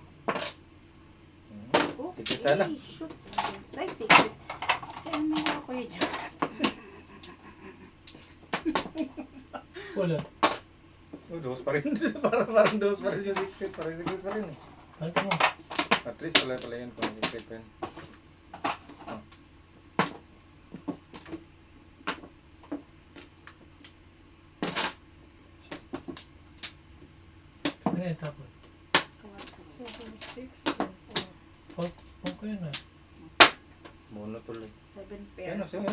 Sige sana. Shoot. Ay, secret. Kaya may ako kayo dyan. Wala. Oh, dos pa rin. parang dos pa rin yung secret. Parang secret pa rin eh. Ano mo? At least pala yun kung secret pa yun. Ano yung tapon? 7 sticks. Pag ko yun ah. Mono tuloy. 7 pair. Yan o, 7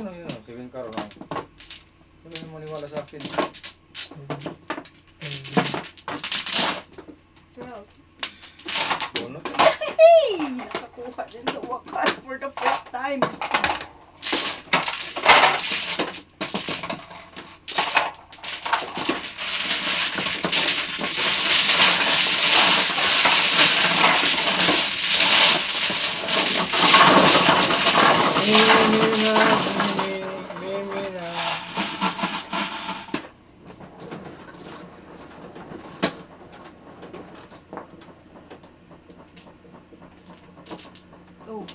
karo na. Ano yung maniwala sa akin? 12. Mono? Hey! Nakakuha din sa wakas for the first time. Oh.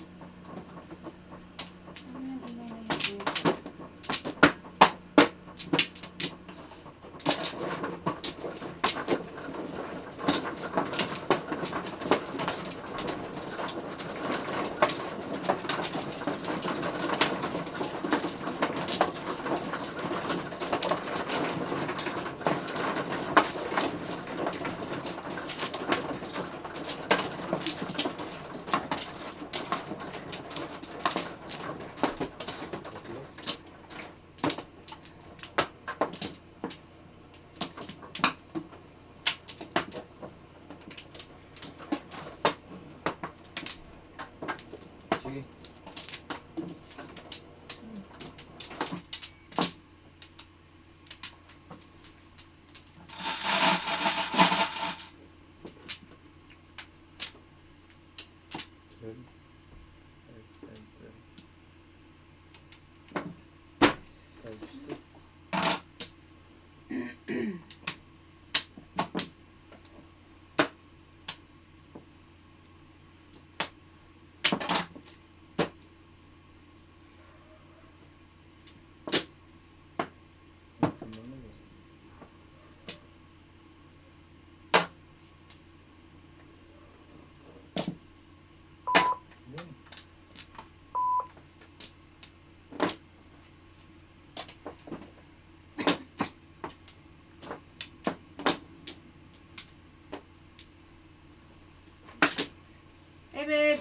Hey, babe.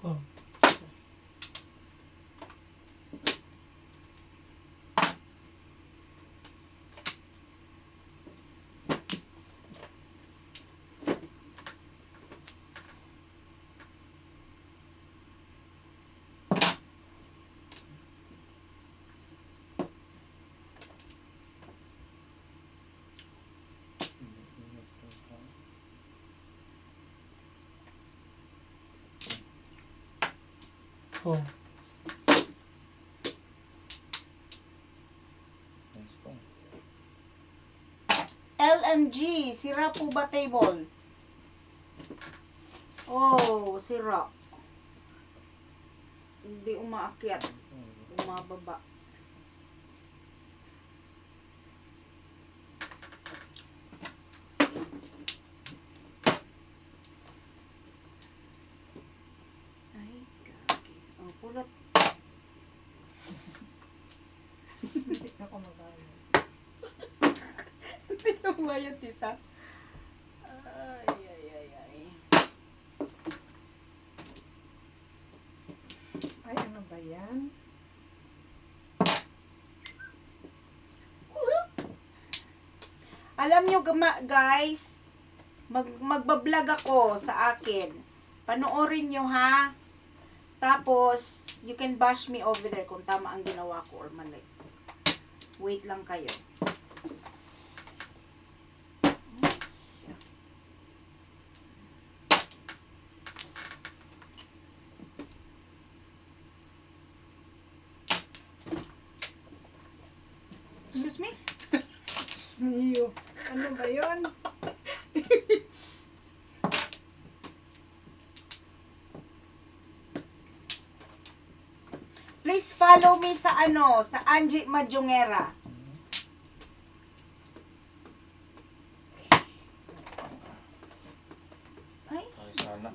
Oh. Oh. Nice po. LMG, sira po ba table? Oh, sira. Hindi umaakyat. Umababa. Ay, gagi. Oh, pulot. Hindi ako magalit. Hindi na buhayan, tita. Ay. Ay, ano ba yan? Alam nyo, guys, magbablog ako sa akin. Panoorin nyo, ha? Tapos, you can bash me over there kung tama ang ginawa ko or mali. Wait lang kayo. Excuse me? Diyos mio. Ano ba yun? Please follow me sa sa Angie Majongera. Ay, Ay, sana.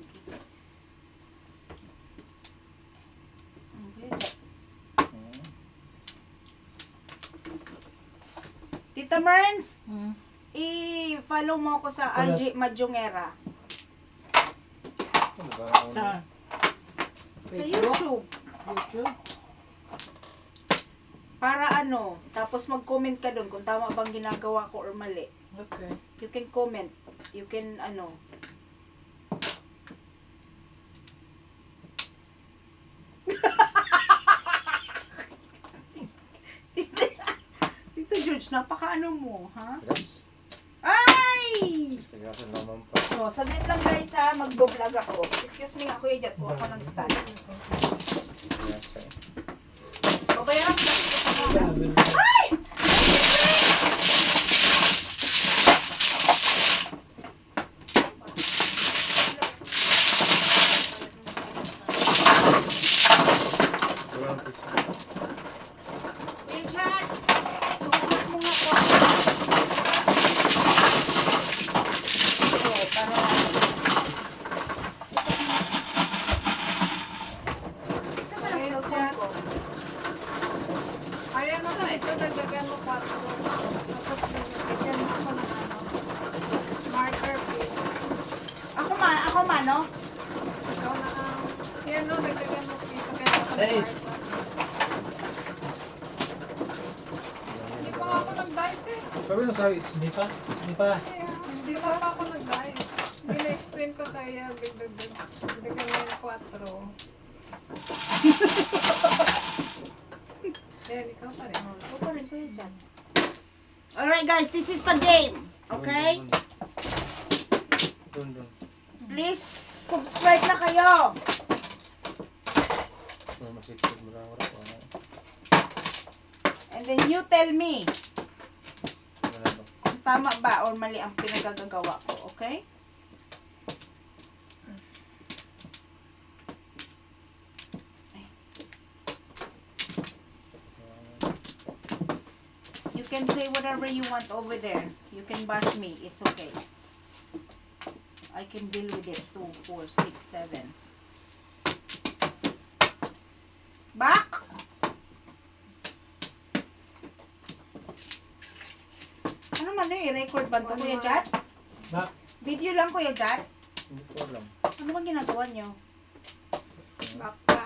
Tita Merns, Hmm. i-follow mo ako sa Angie Majongera. Ano ba ang una? Saan? Sa YouTube. YouTube? Para tapos mag-comment ka doon kung tama bang ginagawa ko or mali. Okay. You can comment. You can Tito George, napaka mo, ha? Yes. Ay! Kaya sa naman pa. So, saglit lang guys ha, magbo-vlog ako. Excuse me nga, Kuya Jat, kuha ko ng stand. Yes, eh. Babayaran ko sa mga. Sabi. Ay! Walang piso. Kuya Jat, susunod mo nga po. Oh, para Saan ba ang Yes, cellphone Jat. ko? Ayan ako, isa dagdagan mo 4. Tapos nilagyan mo ako ng marker please. Ako man, no? Ikaw na ang, yan no, dagdagan mo isa kaya ako ng Hey. cards. Hindi pa ako nag-dice eh. Sabi ng size. Hindi pa? Hindi pa. Kaya, hindi pa ako nag-dice. Gina-explain ko sa iyo, dagdagan mo yung 4. Yan, ikaw pa rin. Ako pa rin, Kuya Jat. Alright guys, this is the game. Okay? Dun. Please, subscribe na kayo. May masikip mo na wala ko. And then you tell me Ano ba? kung tama ba or mali ang pinagagagawa ko. Okay? can say whatever you want over there. You can bash me. It's okay. I can deal with it. 2, 4, 6, 7. Back! Ano man yun? I-record ba ito, Kuya Jat? Back. Video lang, Kuya Jat? Hindi ko alam. Ano bang ginagawa nyo? Baka.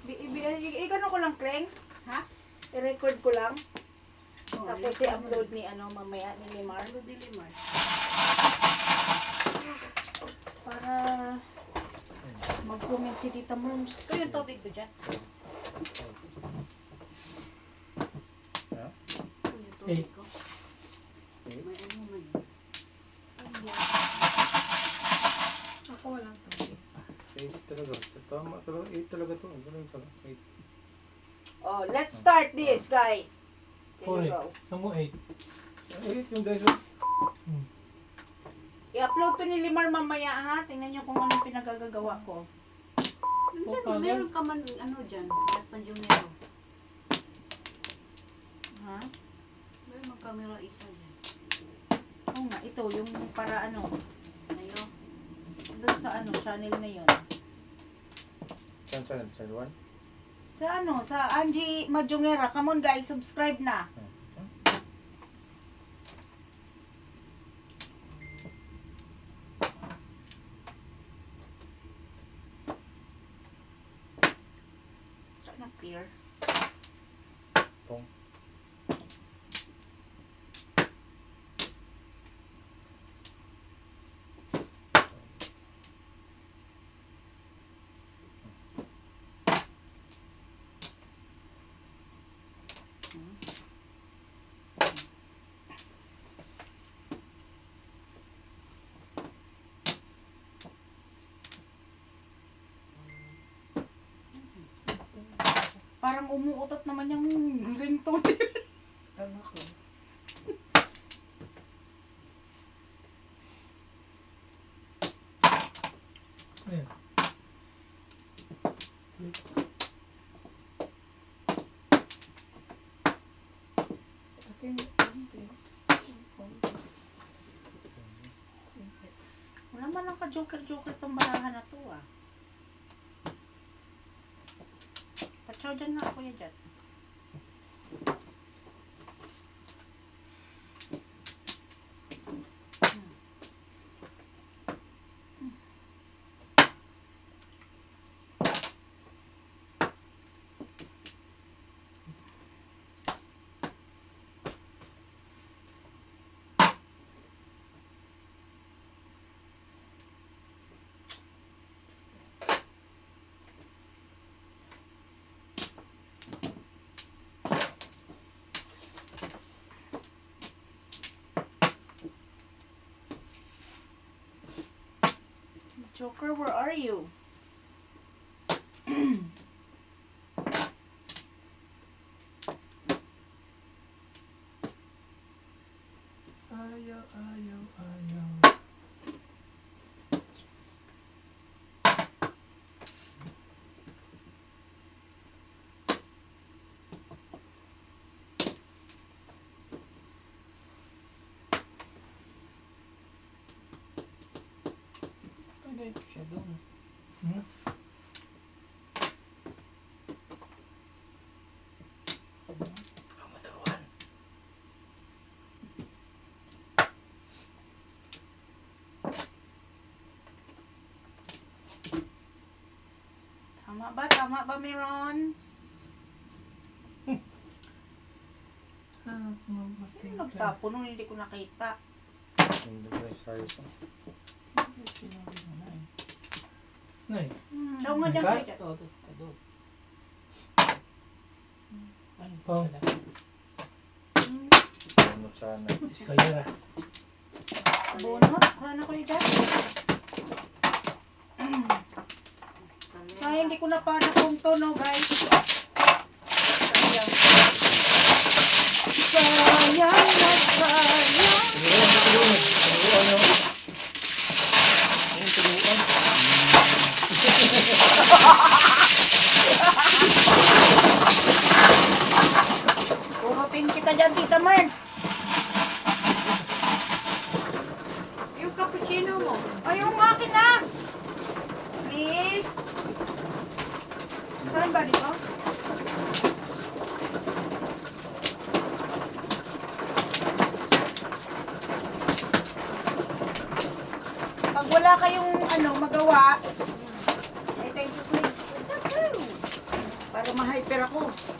I-gano ko lang, Kleng? Ha? I-record ko lang. Oh, Tapos i-upload ni mamaya ni Limar. Ano dilimar? Para mag-comment si Tita Moms. Ito yung tubig ko dyan. Ha? Ito yung tubig ko. May ano man yun. Ako walang tubig. 8 talaga. Tama talaga. 8 talaga to. Ganun talaga. 8. Oh, let's start this, guys. There you Correct. go. Saan mo 8? 8 yung dahil I-upload to ni Limar mamaya, ha? Tingnan nyo kung anong pinagagagawa ko. Diyan, meron ka man, ano dyan, at panjumero. Ha? Meron mang camera isa dyan. Oo nga, ito, yung para ano, Ayo. doon sa ano, channel na yun. Saan? Channel 1? Sa ano, sa Angie Majongera. Come on guys, subscribe na. Sana clear. Pong. Parang umuutot naman yung ringtone. Tama ko. Ayan. Wala man lang ka-joker-joker tong barahan na to, ah. Patsaw dyan na, Kuya Jat. Joker, where are you? Ayaw, ayaw, ayaw. Ay, siya doon. Hmm? Ang maturuan. Tama ba? Tama ba, Mirons? Sino nagtapo nung hindi ko nakita? Hindi ko yung size. Nay, Siya nga dyan, Ika? Kuya Jat. Todos ka doon. Ano Oh. pala? Ano sana. kaya Bunot. Sana, Kuya Jat. Sayang, hindi ko na pa napunto, no, guys. Sayang. Sayang na sayang. Sino mo? Ay, yung akin na! Please! Saan ba dito? Pag wala kayong magawa, ay thank you, Queen. Para ma-hyper ako.